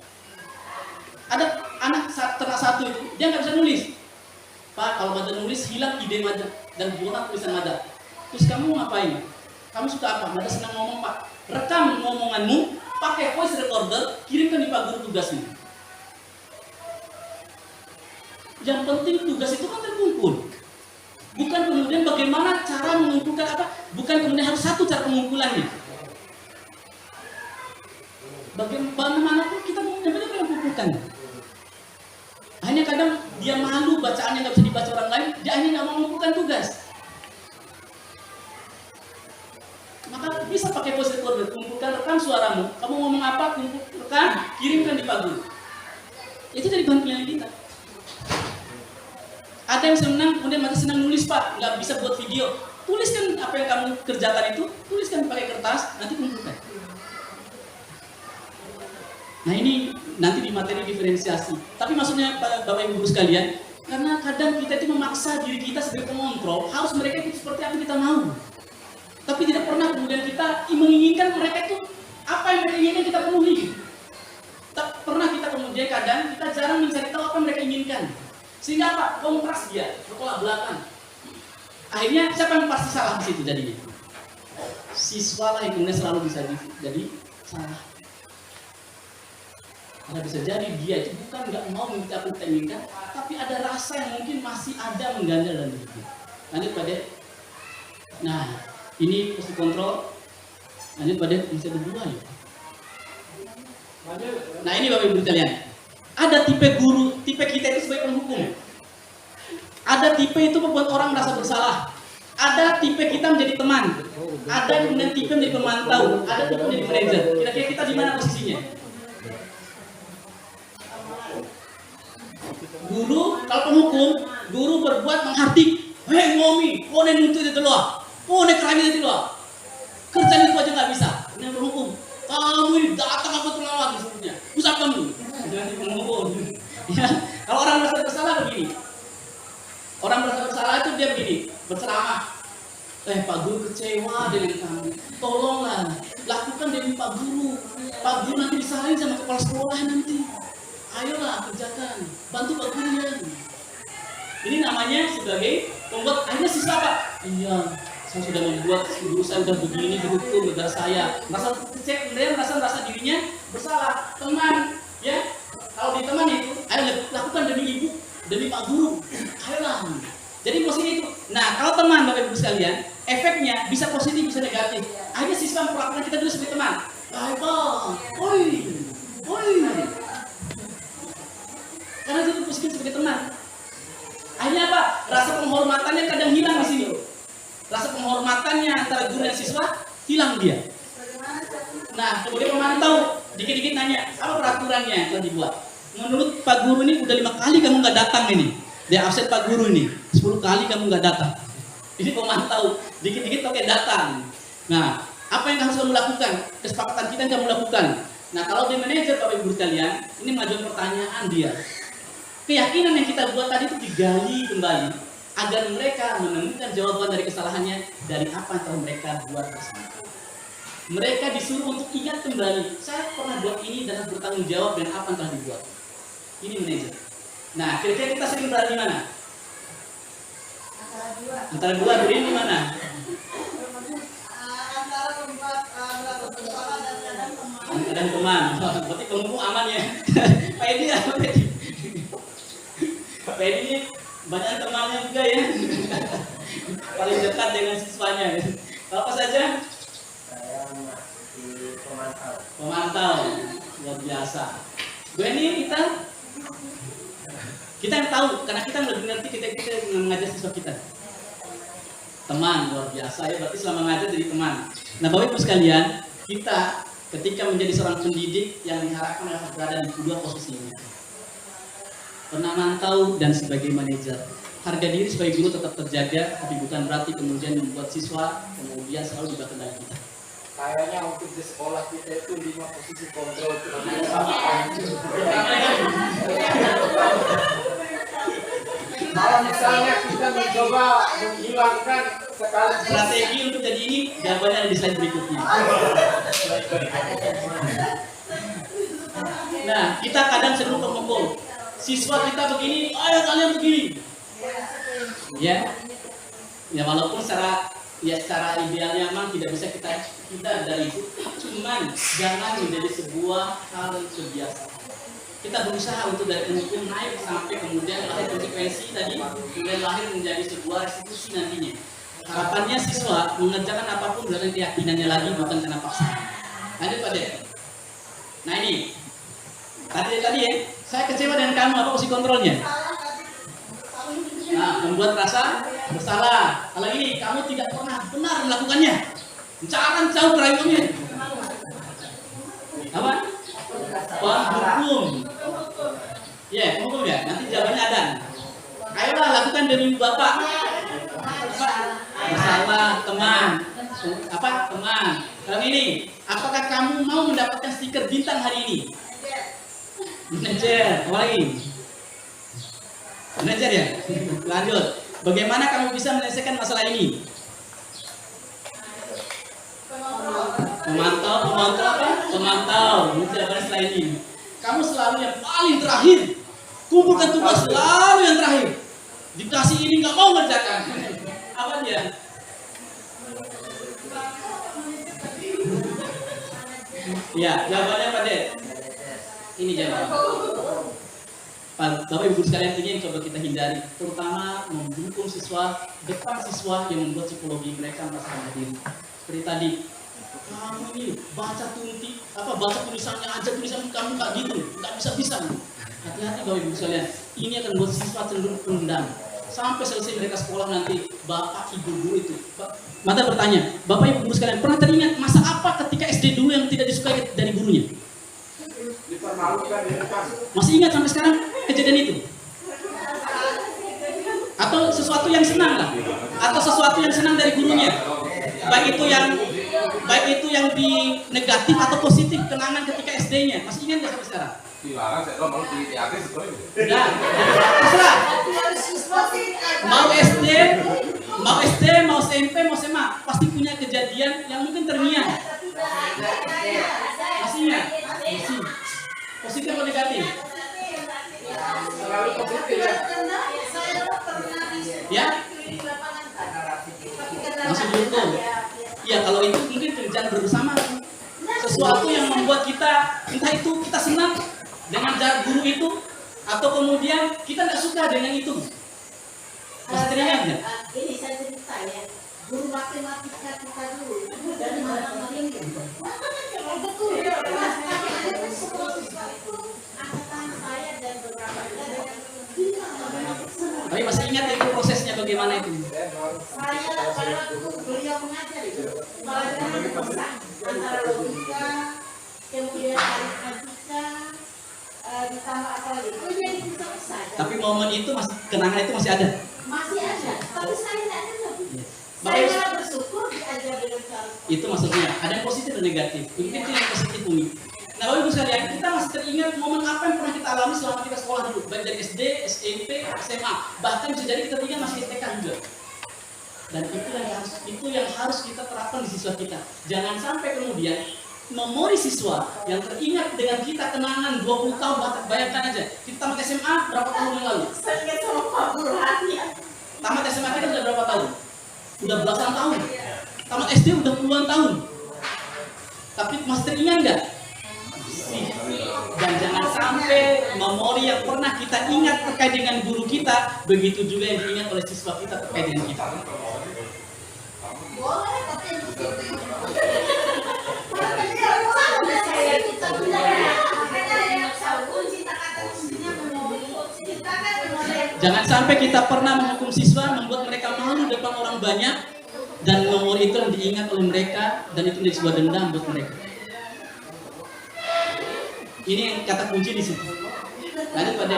Ada anak ternak satu itu, dia nggak bisa nulis. Pak, kalau Mada nulis hilang ide Mada dan bukan tulisan Mada. Terus kamu ngapain? Kamu suka apa? Nada senang ngomong Pak. Rekam ngomonganmu, pakai voice recorder, kirimkan di Pak Guru tugasnya. Yang penting tugas itu kan terkumpul. Bukan kemudian bagaimana cara mengumpulkan apa? Bukan kemudian harus satu cara pengumpulannya. Bagaimana pun kita mengumpulkan. Hanya kadang dia malu bacaannya nggak bisa dibaca orang lain, dia hanya nggak mau mengumpulkan tugas. Maka bisa pakai voice recorder, kumpulkan, rekam suaramu. Kamu ngomong apa, rekam, kirimkan di Pak Guru. Itu jadi bahan penilaian kita. Ada yang senang, kemudian masih senang nulis Pak, nggak bisa buat video. Tuliskan apa yang kamu kerjakan itu, tuliskan pakai kertas, nanti kumpulkan. Nah ini nanti di materi diferensiasi. Tapi maksudnya Bapak Ibu Guru sekalian, karena kadang kita itu memaksa diri kita sebagai pengontrol, harus mereka itu seperti apa kita mau. Tapi tidak pernah kemudian kita menginginkan mereka itu apa yang mereka inginkan kita penuhi. Tak pernah kita kemudian kadang kita jarang mencari tahu apa yang mereka inginkan. Sehingga apa? Kontras dia, bertolak belakang. Akhirnya siapa yang pasti salah di situ jadinya? Siswa lah yang kemudian selalu bisa jadi salah. Karena bisa jadi dia itu bukan nggak mau mengikuti apa yang kita inginkan, tapi ada rasa yang mungkin masih ada mengganjal dalam diri. Lanjut pada. Nah, ini posisi kontrol. Lanjut pada bisa berdua ya. Nah ini Bapak Ibu sekalian. Ada tipe guru, tipe kita itu sebagai penghukum. Ada tipe itu membuat orang merasa bersalah. Ada tipe kita menjadi teman. Ada kemudian tipe menjadi pemantau. Ada tipe menjadi manajer. Kira-kira kita di mana posisinya? Guru, kalau penghukum, guru berbuat menghardik. Hei ngomi, kau nuntut itu loh. Oh, nek kerami itu loh. Kerjaan itu aja nggak bisa. Ini penghukum. Kamu ini datang apa tuh lawan sebetulnya? Pusat kamu. Jangan penghukum. Ya, kalau orang merasa bersalah begini. Orang merasa bersalah itu dia begini, berceramah. Pak Guru kecewa dengan kamu. Tolonglah, lakukan demi Pak Guru. Pak Guru nanti disalahin sama kepala sekolah nanti. Ayolah kerjakan, bantu Pak Guru ya. Ini namanya sebagai pembuat. Akhirnya siswa Pak. Iya. Saya sudah membuat guru saya sudah begini dihukum negara saya. Merasa kecek, dia merasa dirinya bersalah. Teman, ya. Kalau di teman itu, ayo lakukan demi ibu, demi Pak Guru. Ayolah. Jadi posisi itu. Nah, kalau teman Bapak Ibu sekalian, efeknya bisa positif, bisa negatif. Akhirnya siswa memperlakukan kita dulu sebagai teman. Baik Bang, oi. Karena itu positif sebagai teman. Akhirnya apa? Rasa penghormatannya kadang hilang di sini. Rasa penghormatannya antara guru dan siswa hilang dia. Nah, kemudian pemantau dikit-dikit nanya, apa peraturannya yang telah dibuat? Menurut Pak Guru ini udah 5 kali kamu nggak datang ini. Dia absen Pak Guru ini, 10 kali kamu nggak datang. Ini pemantau, dikit-dikit pakai datang. Nah, apa yang harus kamu lakukan? Kesepakatan kita yang kamu lakukan. Nah, kalau di manajer Bapak Ibu sekalian, ini mengajukan pertanyaan dia. Keyakinan yang kita buat tadi itu digali kembali agar mereka menemukan jawaban dari kesalahannya dari apa yang telah mereka buat bersama. Mereka disuruh untuk ingat kembali, saya pernah buat ini dan harus bertanggung jawab dengan apa yang telah dibuat. Ini manajer. Nah, kira-kira kita sering berada di mana? Antara dua beri di mana? Antara tempat melakukan sekolah dan kadang teman. Kadang teman. Berarti penghukum aman ya. Pak Edi apa Edi? Pak Edi ini banyak temannya juga ya. Paling dekat dengan siswanya. Kalau apa saja? Saya masih pemantau. Pemantau. Luar biasa. Gue ini kita yang tahu karena kita lebih ngerti kita mengajar siswa kita. Teman luar biasa ya, berarti selama mengajar jadi teman. Nah, Bapak Ibu sekalian, kita ketika menjadi seorang pendidik yang diharapkan adalah berada di kedua posisi ini. Pernah mantau dan sebagai manajer. Harga diri sebagai guru tetap terjaga, tapi bukan berarti kemudian membuat siswa kemudian selalu di bawah kendali kita. Kayaknya untuk di sekolah kita itu 5 posisi kontrol. Kalau misalnya kita mencoba menghilangkan sekali Strategi untuk jadi ini jawabannya ada di slide berikutnya. Nah, kita kadang sering memukul siswa kita begini, ayo kalian begini. Ya, walaupun secara Ya secara idealnya memang tidak bisa kita hindar dari itu, cuman jangan menjadi sebuah hal yang kebiasaan. Kita berusaha untuk dari hukum naik sampai kemudian lahir konsekuensi tadi, kemudian lahir menjadi sebuah restitusi nantinya. Harapannya siswa mengerjakan apapun dengan keyakinannya lagi, bukan karena paksaan. Lanjut Pak De. Nah ini, tadi ya, saya kecewa dengan kamu, apa fungsi kontrolnya? Nah, membuat rasa bersalah. Kalau ini kamu tidak pernah benar melakukannya, jangan jauh keraguannya. Apa? Hukum. Ya, hukum ya. Nanti jawabannya ada. Ayolah lakukan demi Bapak. Bersalah, teman. Apa? Teman. Kalau ini, apakah kamu mau mendapatkan stiker bintang hari ini? Manajer, apa lagi? Manajer ya? Lanjut. Bagaimana kamu bisa menyelesaikan masalah ini? Pemantau apa? Pemantau. Ini jawabannya setelah ini. Kamu selalu yang paling terakhir. Kumpulkan tugas selalu yang terakhir. Dikasih ini nggak mau ngerjakan. Apa dia? Ya, jawabannya Pak De. Ini jawabannya. Bapak Ibu sekalian, ini yang coba kita hindari, terutama mendukung siswa, depan siswa yang membuat psikologi mereka merasa rendah diri. Seperti tadi, kamu ini baca tulisannya aja, tulisan kamu nggak gitu, nggak bisa. Hati-hati Bapak Ibu sekalian, ini akan membuat siswa cenderung pendam. Sampai selesai mereka sekolah nanti, Bapak Ibu guru itu. Mata bertanya, Bapak Ibu guru sekalian, pernah teringat masa apa ketika SD dulu yang tidak disukai dari gurunya? Masih ingat sampai sekarang kejadian itu? Atau sesuatu yang senang lah? Atau sesuatu yang senang dari gurunya? Baik itu yang di negatif atau positif, kenangan ketika SD-nya. Masih ingat nggak sampai sekarang? Dilarang, saya mau di teater sekolah. Ya, terserah. Mau SD, mau SMP, mau SMA, pasti punya kejadian yang mungkin terngiang. Masih ingat? Masih. Positif atau negatif? Selalu positif ya. Ya? Masih dihukum. Ya, kalau itu mungkin kerjaan bersama. Sesuatu yang membuat kita, entah itu kita senang dengan cara guru itu, atau kemudian kita nggak suka dengan itu. Masih teringat nggak? Ini saya cerita ya, guru matematika kita dulu dari mana ini? Betul. Angkatan saya dan beberapa Tapi masih ingat itu prosesnya bagaimana itu? saya pada waktu beliau mengajar itu pelajaran bisa antara logika, kemudian aritmatika, ditambah apa lagi? Oh jadi bisa. Tapi momen itu masih, kenangan itu masih ada. Masih ada, tapi saya tidak dengar. Bapak, Saya bersyukur diajar dengan cara itu maksudnya ada yang positif dan negatif. Mungkin itu yang positif Umi. Nah, Bapak Ibu sekalian, kita masih teringat momen apa yang pernah kita alami selama kita sekolah dulu, baik dari SD, SMP, SMA, bahkan bisa jadi kita teringat masih TK juga. Dan itu yang harus kita terapkan di siswa kita. Jangan sampai kemudian memori siswa yang teringat dengan kita kenangan 20 tahun, bayangkan aja, kita tamat SMA berapa tahun yang lalu? saya ingat sama Pak Guru Hati ya. Tamat SMA kita sudah berapa tahun? Udah belasan tahun. Tamat SD udah puluhan tahun. Tapi masih teringat nggak? Dan jangan sampai memori yang pernah kita ingat terkait dengan guru kita, begitu juga yang diingat oleh siswa kita terkait dengan kita. Boleh, tapi saya kita benar. Makanya yang kunci kata kuncinya memori. Kita kan Jangan sampai kita pernah menghukum siswa, membuat mereka malu depan orang banyak, dan memori itu yang diingat oleh mereka, dan itu menjadi sebuah dendam buat mereka. Ini kata kunci di situ. Lanjut pada.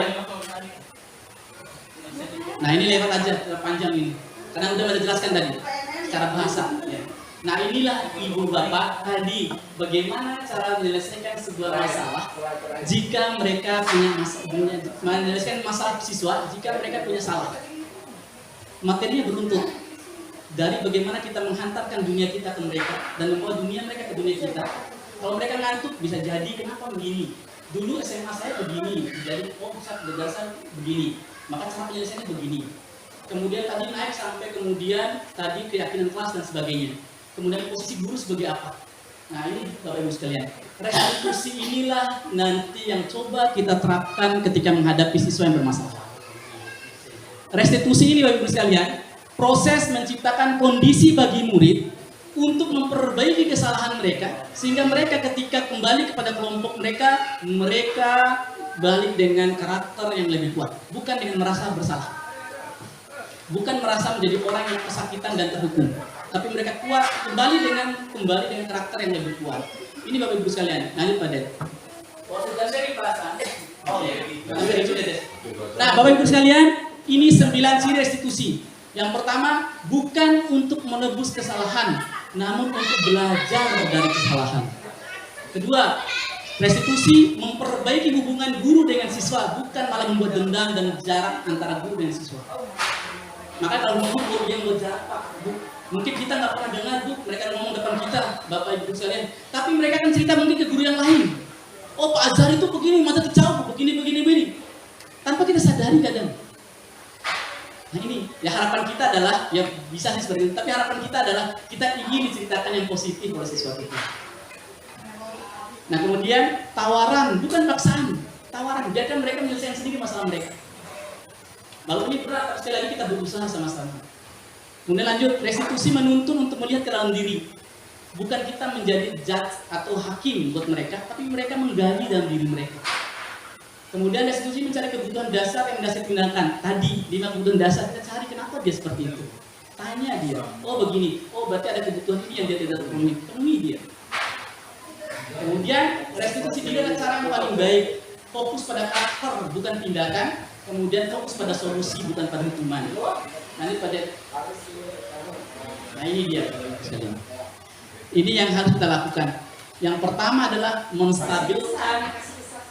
Nah ini lewat aja, panjang ini. Karena udah ada jelaskan tadi, secara bahasa. Ya. Nah inilah ibu bapak tadi, bagaimana cara menyelesaikan sebuah masalah jika mereka menyelesaikan masalah siswa jika mereka punya salah. Materinya beruntut. Dari bagaimana kita menghantarkan dunia kita ke mereka dan membawa dunia mereka ke dunia kita. Kalau mereka ngantuk bisa jadi kenapa begini? Dulu SMA saya begini, jadi pusat berdasar begini. Maka cara penyelesaiannya begini. Kemudian tadi naik sampai kemudian tadi keyakinan kelas dan sebagainya. Kemudian posisi guru sebagai apa? Nah ini Bapak Ibu sekalian, restitusi inilah nanti yang coba kita terapkan ketika menghadapi siswa yang bermasalah. Restitusi ini Bapak Ibu sekalian, proses menciptakan kondisi bagi murid untuk memperbaiki kesalahan mereka, sehingga mereka ketika kembali kepada kelompok mereka, mereka balik dengan karakter yang lebih kuat, bukan dengan merasa bersalah, bukan merasa menjadi orang yang kesakitan dan terhukum, tapi mereka kuat kembali dengan karakter yang lebih kuat. Ini Bapak Ibu sekalian, lanjut pada. Nah Bapak Ibu sekalian, ini 9 ciri restitusi. Yang pertama, bukan untuk menebus kesalahan, namun untuk belajar dari kesalahan. Kedua, restitusi memperbaiki hubungan guru dengan siswa, bukan malah membuat dendam dan jarak antara guru dan siswa. Maka kalau guru yang buat jarak, Pak, Bu, mungkin kita nggak pernah dengar, Bu, mereka ngomong depan kita, Bapak Ibu sekalian, tapi mereka akan cerita mungkin ke guru yang lain. Oh Pak Azhar itu begini, mata kecau, begini. Tanpa kita sadari kadang. Nah ini, ya harapan kita adalah, ya bisa sih seperti itu, tapi harapan kita adalah kita ingin diceritakan yang positif oleh siswa kita. Nah kemudian tawaran, bukan paksaan, tawaran, biarkan mereka menyelesaikan sendiri masalah mereka. Lalu ini berat, sekali lagi kita berusaha sama-sama. Kemudian lanjut, restitusi menuntun untuk melihat ke dalam diri. Bukan kita menjadi judge atau hakim buat mereka, tapi mereka menggali dalam diri mereka. Kemudian restitusi mencari kebutuhan dasar yang dasar tindakan. Tadi 5 kebutuhan dasar, kita cari kenapa dia seperti itu. Tanya dia, oh begini, oh berarti ada kebutuhan ini yang dia tidak terpenuhi, penuhi dia. Kemudian restitusi ini adalah cara yang paling baik, fokus pada karakter bukan tindakan, kemudian fokus pada solusi bukan pada hukuman. Nanti pada, nah ini dia. Ini yang harus kita lakukan. Yang pertama adalah menstabilkan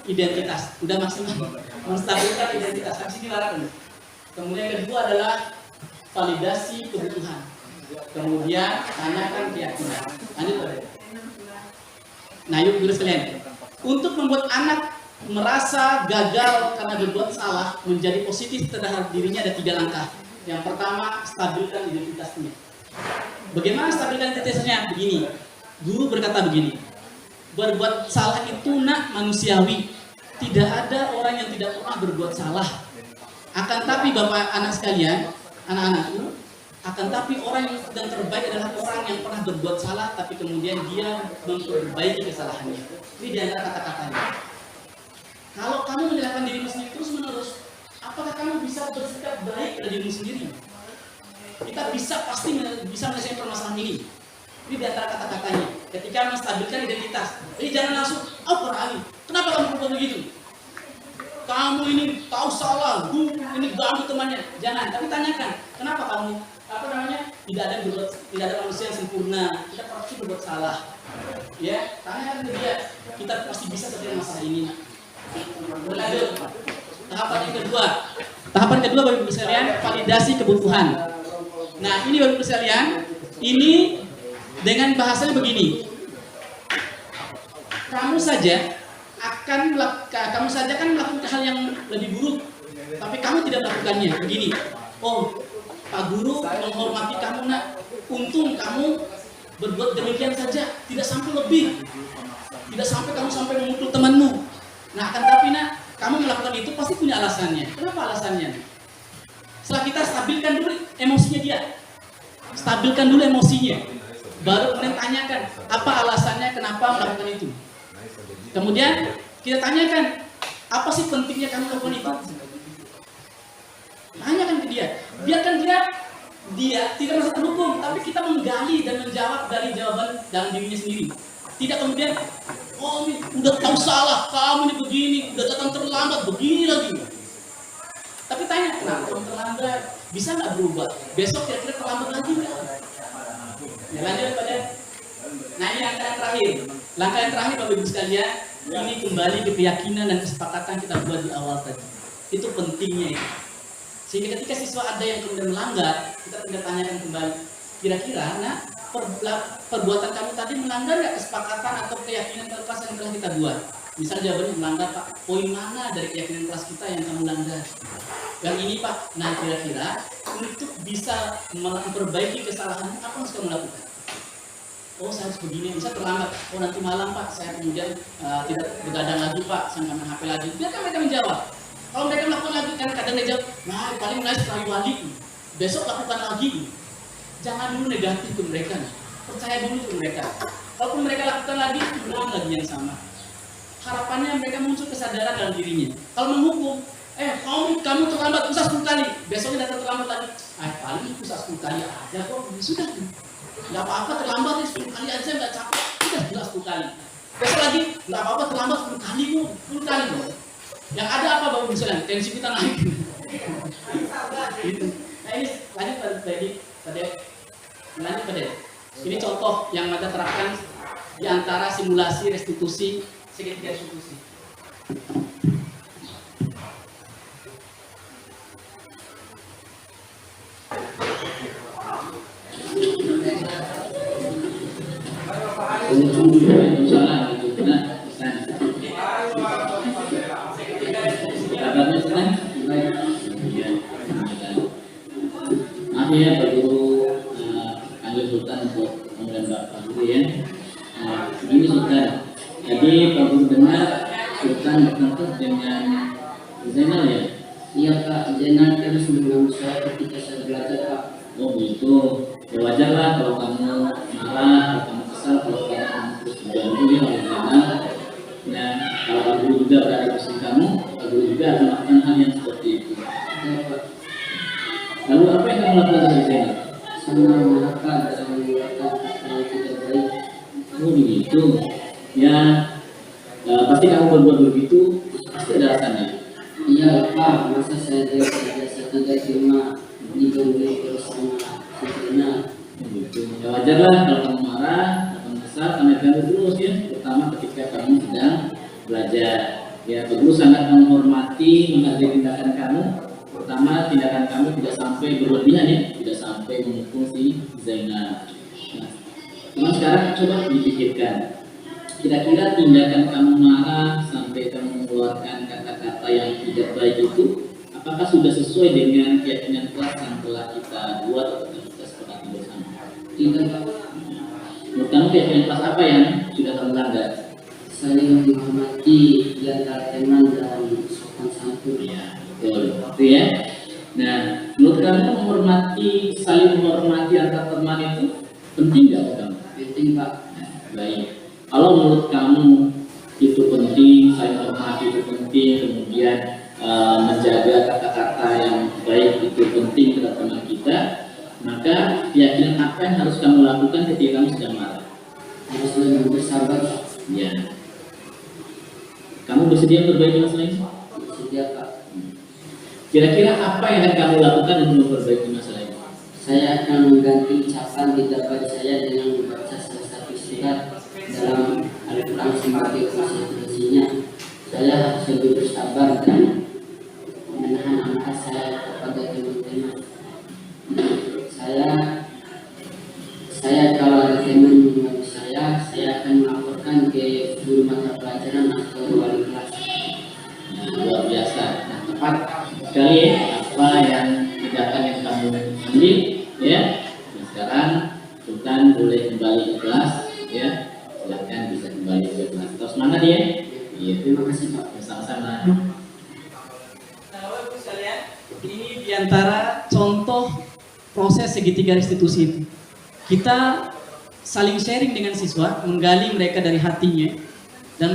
identitas, udah maksimal, menstabilkan identitas. Di sini larang. Kemudian yang kedua adalah validasi kebutuhan. Kemudian tanyakan keyakinan. Lanjut pada. Nah yuk guru sekalian, untuk membuat anak merasa gagal karena berbuat salah menjadi positif terhadap dirinya ada 3 langkah. Yang pertama, stabilkan identitasnya. Bagaimana stabilkan identitasnya? Begini, guru berkata begini, berbuat salah itu nak manusiawi. Tidak ada orang yang tidak pernah berbuat salah. Akan tapi Bapak anak sekalian, anak-anakku, akan tapi orang yang sedang terbaik adalah orang yang pernah berbuat salah tapi kemudian dia memperbaiki kesalahannya. Ini di antara kata-katanya. Kalau kamu menyalahkan dirimu sendiri terus-menerus, apakah kamu bisa bersikap baik pada dirimu sendiri? Kita pasti bisa menyelesaikan permasalahan ini. Ini di antara kata-katanya. Ketika menstabilkan identitas. Jadi jangan langsung, oh Pak Ali, kenapa kamu berbuat begitu? Kamu ini tahu salah, ini ganggu temannya. Jangan, tapi tanyakan, kenapa kamu tidak ada manusia yang sempurna. Kita pasti berbuat salah. Ya, tanyakan ke dia. Kita pasti bisa selesai masalah ini. Lanjut. Tahapan kedua Bapak Ibu sekalian, validasi kebutuhan. Nah, ini Bapak Ibu sekalian, ini dengan bahasanya begini. Kamu saja kan melakukan hal yang lebih buruk, tapi kamu tidak melakukannya. Begini. Oh, Pak Guru menghormati kamu nak. Untung kamu berbuat demikian saja, tidak sampai lebih. Tidak sampai kamu sampai memukul temanmu. Nah, akan tapi nak, kamu melakukan itu pasti punya alasannya. Kenapa alasannya? Setelah kita stabilkan dulu emosinya dia. Stabilkan dulu emosinya. Baru kemudian tanyakan, apa alasannya kenapa melakukan itu. Kemudian kita tanyakan, apa sih pentingnya kamu melakukan itu? Tanyakan ke dia. Biarkan dia tidak merasa terhukum, tapi kita menggali dan menjawab dari jawaban dalam dirinya sendiri. Tidak kemudian, oh ini udah tahu salah, kamu ini begini, udah datang terlambat, begini lagi. Tapi tanya, kenapa kamu terlambat? Bisa nggak berubah? Besok kira-kira terlambat lagi nggak? Ya, lanjut pada. Nah ini langkah yang terakhir. Langkah yang terakhir Bapak Ibu sekalian, ini kembali ke keyakinan dan kesepakatan kita buat di awal tadi. Itu pentingnya itu. Sehingga ketika siswa ada yang kemudian melanggar, kita tinggal tanyakan kembali. Kira-kira, nah perbuatan kamu tadi melanggar nggak kesepakatan atau keyakinan kelas yang telah kita buat? Misal jawabannya melanggar Pak, poin mana dari keyakinan kelas kita yang kamu langgar? Yang ini Pak, nah kira-kira untuk bisa memperbaiki kesalahan, apa yang harus kamu lakukan? Oh saya harus begini, bisa terlambat. Oh nanti malam Pak, saya kemudian tidak begadang lagi Pak, saya nggak main HP lagi. Biarkan mereka menjawab. Kalau mereka melakukan lagi, kan kadang dia jawab, nah paling mulai sekali wali, besok lakukan lagi. Jangan dulu negatif ke mereka, percaya dulu ke mereka. Kalaupun mereka lakukan lagi, ulang lagi yang sama. Harapannya mereka muncul kesadaran dalam dirinya. Kalau menghukum, kamu terlambat usah 10 kali, besoknya datang terlambat lagi. Paling usah 10 kali aja kok, sudah. Nggak apa-apa terlambat 10 kali aja, nggak capek, sudah jelas 10 kali. Besok lagi, nggak apa-apa terlambat 10 kali kok, 10 kali kok. Yang ada apa Bapak misalnya, tensi kita naik. Gitu. Nah ini lanjut pada ini contoh yang kita terapkan di antara simulasi restitusi segitiga restitusi. Ya Pak Guru, panggil Sultan untuk kemudian Pak Guru ya. Ini Sultan. Jadi Pak Guru dengar Sultan bertemu dengan Zainal ya? Iya Pak, Zainal terus mengganggu saya ketika saya belajar Pak. Oh begitu. Ya wajar lah kalau kamu marah, kalau kamu kesal, kalau kamu terus diganggu ya oleh Zainal. Nah kalau Pak Guru juga berada di sisi kamu, Pak Guru juga akan melakukan hal yang seperti itu. Ya Pak. Lalu apa yang kamu lakukan dari Zainal? Saya menolakkan dan mengeluarkan hal tidak baik. Oh begitu. Ya, pasti kamu berbuat begitu, pasti ada alasannya. Iya Pak, masa saya tidak terima diganggu terus sama Zainal. Begitu. Ya wajar lah kalau kamu marah, kamu kesal, kamu ganggu terus ya. Pertama ketika kamu sedang belajar. Ya, Guru sangat menghormati, menghargai tindakan kamu. Pertama, tindakan kamu tidak sampai berlebihan ya, tidak sampai memukul si Zainal. Nah, cuma sekarang coba dipikirkan, kira-kira tindakan kamu marah sampai kamu mengeluarkan kata-kata yang tidak baik itu, apakah sudah sesuai dengan keyakinan kelas yang telah kita buat atau kita sepakati bersama? Tidak. Menurut kamu keyakinan kelas apa yang sudah kamu langgar? Saling menghormati di antara teman dan sopan santun. Ya. Betul ya. Nah, menurut kamu saling menghormati antar teman itu penting nggak buat kamu? Penting Pak. Nah, baik. Kalau menurut kamu itu penting, saling menghormati itu penting, kemudian menjaga kata-kata yang baik itu penting terhadap teman kita, maka keyakinan apa yang harus kamu lakukan ketika kamu sedang marah? Harus lebih bersabar. Ya. Kamu bersedia memperbaiki masalah ini? Bersedia Pak. Kira-kira apa yang akan kamu lakukan untuk memperbaiki masalah ini? Saya akan mengganti ucapan di depan saya dengan membaca salah satu surat dalam Al-Quran sebagai konsekuensinya. Saya harus lebih bersabar dan menahan amarah saya kepada teman-teman. Saya kalau ada teman mengganggu saya akan melaporkan ke guru mata pelajaran atau wali kelas. Luar biasa. Nah, tepat sekali apa yang tindakan yang kamu ambil ya. Nah, sekarang Sultan boleh kembali ke kelas ya. Silakan bisa kembali ke kelas. Terus semangat ya. Iya, terima kasih Pak. Sama-sama. Nah, Bapak Ibu sekalian, ini diantara contoh proses segitiga restitusi itu. Kita saling sharing dengan siswa, menggali mereka dari hatinya, dan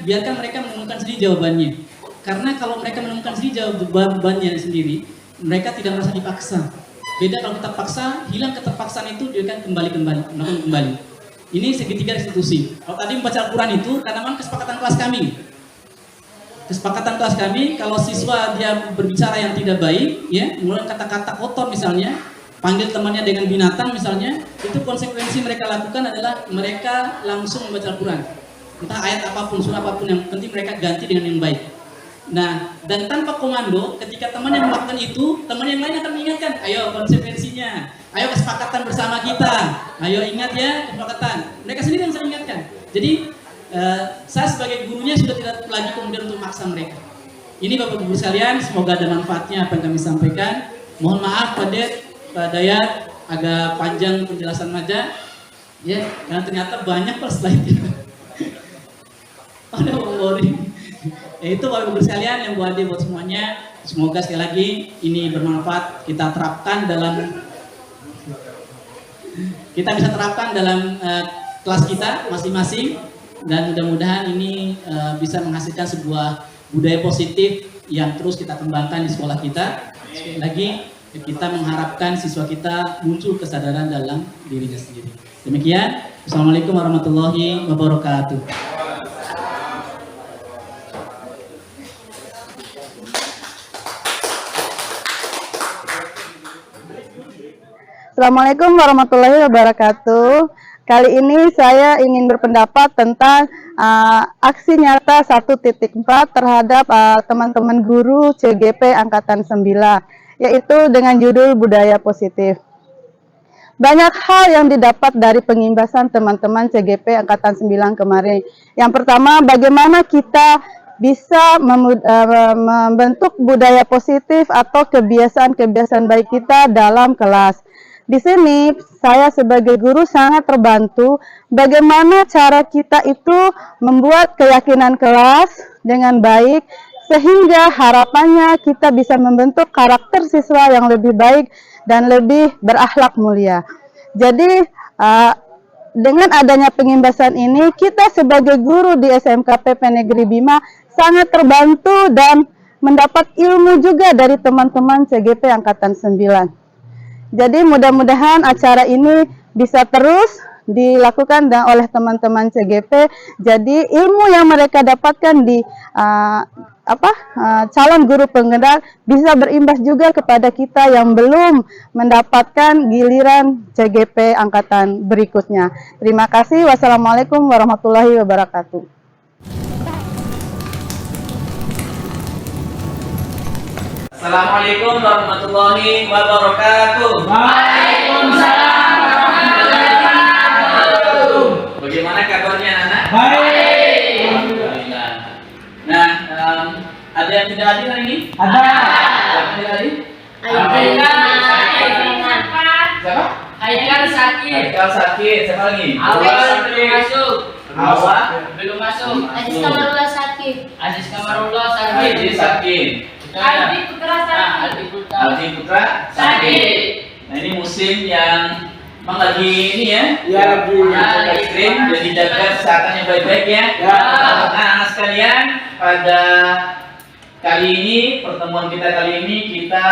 biarkan mereka menemukan sendiri jawabannya. Karena kalau mereka menemukan sendiri jawabannya sendiri, mereka tidak merasa dipaksa. Beda kalau kita paksa, hilang keterpaksaan itu dia akan kembali. Ini segitiga restitusi. Kalau tadi membaca Al-Quran itu karena memang kesepakatan kelas kami. Kesepakatan kelas kami, kalau siswa dia berbicara yang tidak baik, ya, mulai kata-kata kotor misalnya, panggil temannya dengan binatang misalnya, itu konsekuensi mereka lakukan adalah mereka langsung membaca Al-Quran. Entah ayat apapun, surah apapun, yang penting mereka ganti dengan yang baik. Nah, dan tanpa komando, ketika teman yang melakukan itu, teman yang lain akan mengingatkan, ayo konsekuensinya, ayo kesepakatan bersama kita, ayo ingat ya kesepakatan. Mereka sendiri yang sering ingatkan. Jadi, saya sebagai gurunya sudah tidak lagi kemudian untuk memaksa mereka. Ini Bapak Ibu sekalian, semoga ada manfaatnya apa yang kami sampaikan. Mohon maaf Pak Dayat, agak panjang penjelasan aja. Ya, karena ternyata banyak per slide-nya. Ada worry. Ya itu Bapak Ibu sekalian yang buat semuanya. Semoga sekali lagi ini bermanfaat, kita bisa terapkan dalam kelas kita masing-masing, dan mudah-mudahan ini bisa menghasilkan sebuah budaya positif yang terus kita kembangkan di sekolah kita. Sekali lagi kita mengharapkan siswa kita muncul kesadaran dalam dirinya sendiri. Demikian, Assalamualaikum warahmatullahi wabarakatuh. Assalamualaikum warahmatullahi wabarakatuh. Kali ini saya ingin berpendapat tentang aksi nyata 1.4 terhadap teman-teman guru CGP Angkatan 9, yaitu dengan judul Budaya Positif. Banyak hal yang didapat dari pengimbasan teman-teman CGP Angkatan 9 kemarin. Yang pertama, bagaimana kita bisa membentuk budaya positif atau kebiasaan-kebiasaan baik kita dalam kelas. Di sini saya sebagai guru sangat terbantu bagaimana cara kita itu membuat keyakinan kelas dengan baik, sehingga harapannya kita bisa membentuk karakter siswa yang lebih baik dan lebih berakhlak mulia. Jadi dengan adanya pengimbasan ini, kita sebagai guru di SMK PP Negeri Bima sangat terbantu dan mendapat ilmu juga dari teman-teman CGP Angkatan 9. Jadi mudah-mudahan acara ini bisa terus dilakukan oleh teman-teman CGP. Jadi ilmu yang mereka dapatkan di calon guru penggerak bisa berimbas juga kepada kita yang belum mendapatkan giliran CGP angkatan berikutnya. Terima kasih. Wassalamualaikum warahmatullahi wabarakatuh. Assalamualaikum warahmatullahi wabarakatuh. Waalaikumsalam warahmatullahi wabarakatuh. Bagaimana kabarnya anak? Baik. Alhamdulillah. Nah, ada yang tidak hadir hari ini? Ada. Siapa yang tidak hadir? Siapa? Haikal sakit. Haikal sakit. Siapa lagi? Awal belum masuk. Awal Belum masuk. Aziz Kamarullah sakit. Aziz Kamarullah sakit. Haji sakit. Aldi Putra sakit. Aldi Putra sakit. Nah, ini musim yang memang lagi ini ya. Ya, lagi ekstrim, jadi jaga kesehatannya baik-baik ya. Nah, anak sekalian, pada kali ini, pertemuan kita kali ini, kita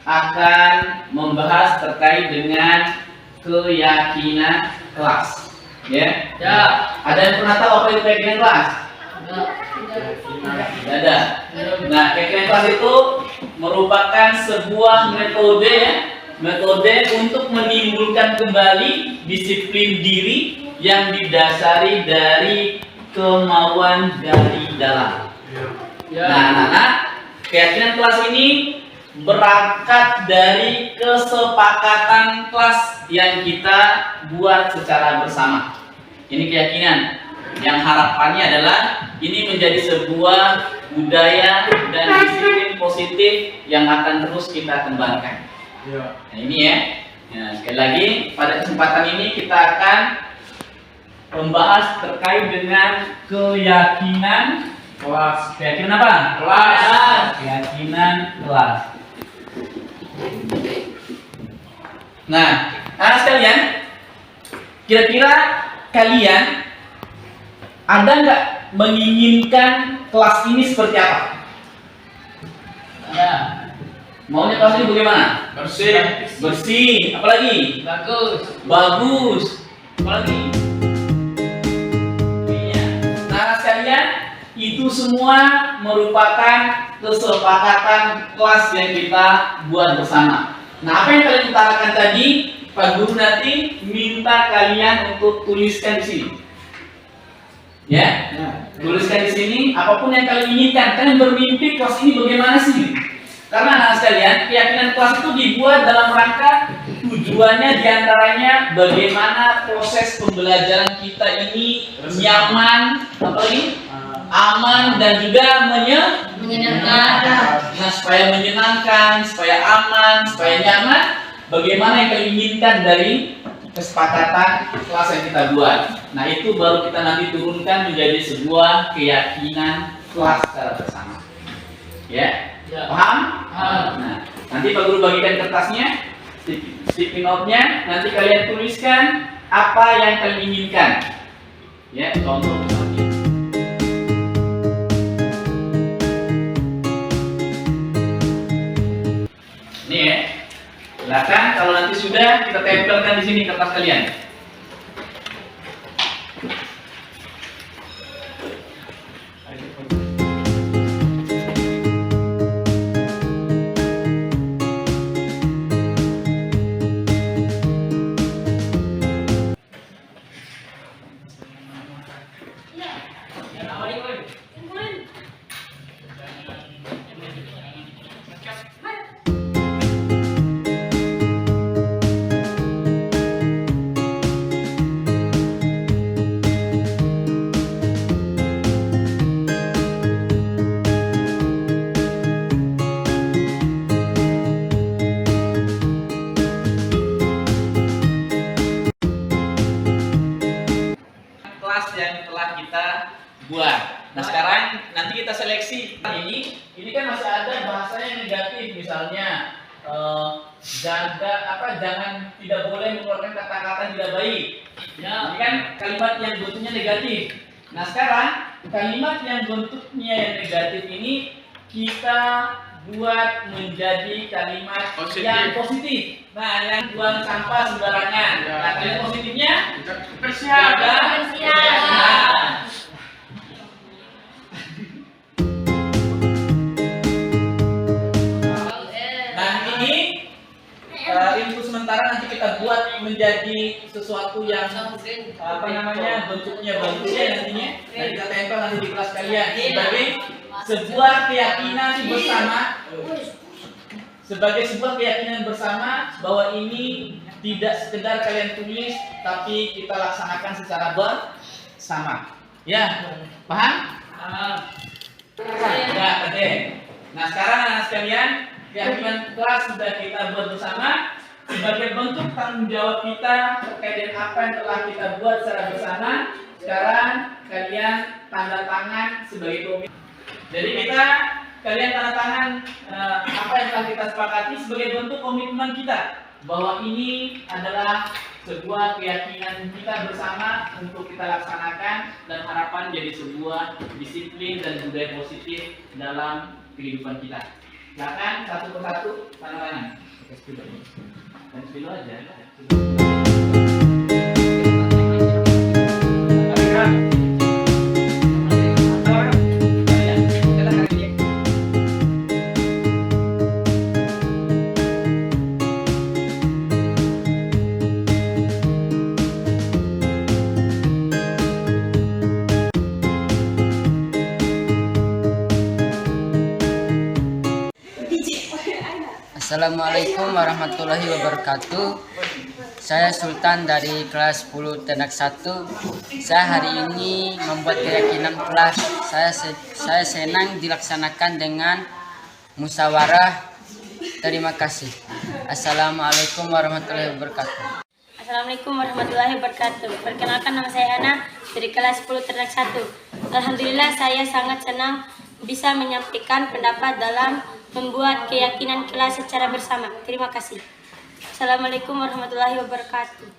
akan membahas terkait dengan keyakinan kelas. Ya. Ada yang pernah tahu apa itu keyakinan kelas? Tidak ada. Nah, keyakinan kelas itu merupakan sebuah metode ya, metode untuk menimbulkan kembali disiplin diri yang didasari dari kemauan dari dalam. Nah, anak-anak, keyakinan kelas ini berangkat dari kesepakatan kelas yang kita buat secara bersama. Ini keyakinan yang harapannya adalah ini menjadi sebuah budaya dan disiplin positif yang akan terus kita kembangkan. Nah, ini ya. Nah, sekali lagi pada kesempatan ini kita akan membahas terkait dengan keyakinan kelas. Keyakinan apa? Kelas. Keyakinan kelas. Nah, anak sekalian, kira-kira kalian ada nggak menginginkan kelas ini seperti apa? Ada. Maunya kelas ini bagaimana? Bersih. Bersih. Apalagi? Bagus. Bagus. Apalagi? Iya. Nah, sekalian, itu semua merupakan kesepakatan kelas yang kita buat bersama. Nah, apa yang kalian utarakan tadi, Pak Guru nanti minta kalian untuk tuliskan di sini. Ya, tuliskan di sini apapun yang kalian inginkan. Kalian bermimpi kelas ini bagaimana sih? Karena anak sekalian, keyakinan kelas itu dibuat dalam rangka tujuannya diantaranya bagaimana proses pembelajaran kita ini nyaman, apalagi aman dan juga Menyenangkan. Nah, supaya menyenangkan, supaya aman, supaya nyaman, bagaimana yang kalian inginkan dari kesepakatan kelas yang kita buat. Nah, itu baru kita nanti turunkan menjadi sebuah keyakinan kelas secara bersama. Ya? Paham? Nah, nanti Pak Guru bagikan kertasnya, sticky note-nya, nanti kalian tuliskan apa yang kalian inginkan. Ya, contoh misalnya. Ini ya. Silakan kalau nanti sudah kita tempelkan di sini kertas kalian. Kelas yang telah kita buat. Nah, sekarang nanti kita seleksi. Ini kan masih ada bahasanya yang negatif, misalnya jangan tidak boleh mengeluarkan kata-kata tidak baik. Ya, ini kan kalimat yang bentuknya negatif. Nah, sekarang kalimat yang bentuknya yang negatif ini kita buat menjadi kalimat yang positif. Nah, yang buang sampah sembarangan. Nah, kalimat positifnya jaga kebersihan. Nah, ini info sementara nanti kita buat menjadi sesuatu yang bentuknya nantinya. Dan kita tempel nanti di kelas kalian sebagai sebuah keyakinan bersama bahwa ini tidak sekedar kalian tulis tapi kita laksanakan secara bersama. Ya, paham? Ya, oke. Nah, sekarang anak sekalian, keyakinan kelas sudah kita buat bersama sebagai bentuk tanggung jawab kita terkait dengan apa yang telah kita buat secara bersama. Sekarang kalian tanda tangan sebagai komitmen. Jadi kalian tanda tangan apa yang telah kita sepakati sebagai bentuk komitmen kita bahwa ini adalah sebuah keyakinan kita bersama untuk kita laksanakan dan harapan jadi sebuah disiplin dan budaya positif dalam kehidupan kita. Silakan satu persatu tanda tangan. Dan spilo aja. Assalamualaikum warahmatullahi wabarakatuh. Saya Sultan dari kelas 10 Tenak 1. Saya hari ini membuat keyakinan kelas. Saya senang dilaksanakan dengan musyawarah. Terima kasih. Assalamualaikum warahmatullahi wabarakatuh. Assalamualaikum warahmatullahi wabarakatuh. Perkenalkan, nama saya Ana dari kelas 10 Ternak 1. Alhamdulillah, saya sangat senang bisa menyampaikan pendapat dalam membuat keyakinan kelas secara bersama. Terima kasih. Assalamualaikum warahmatullahi wabarakatuh.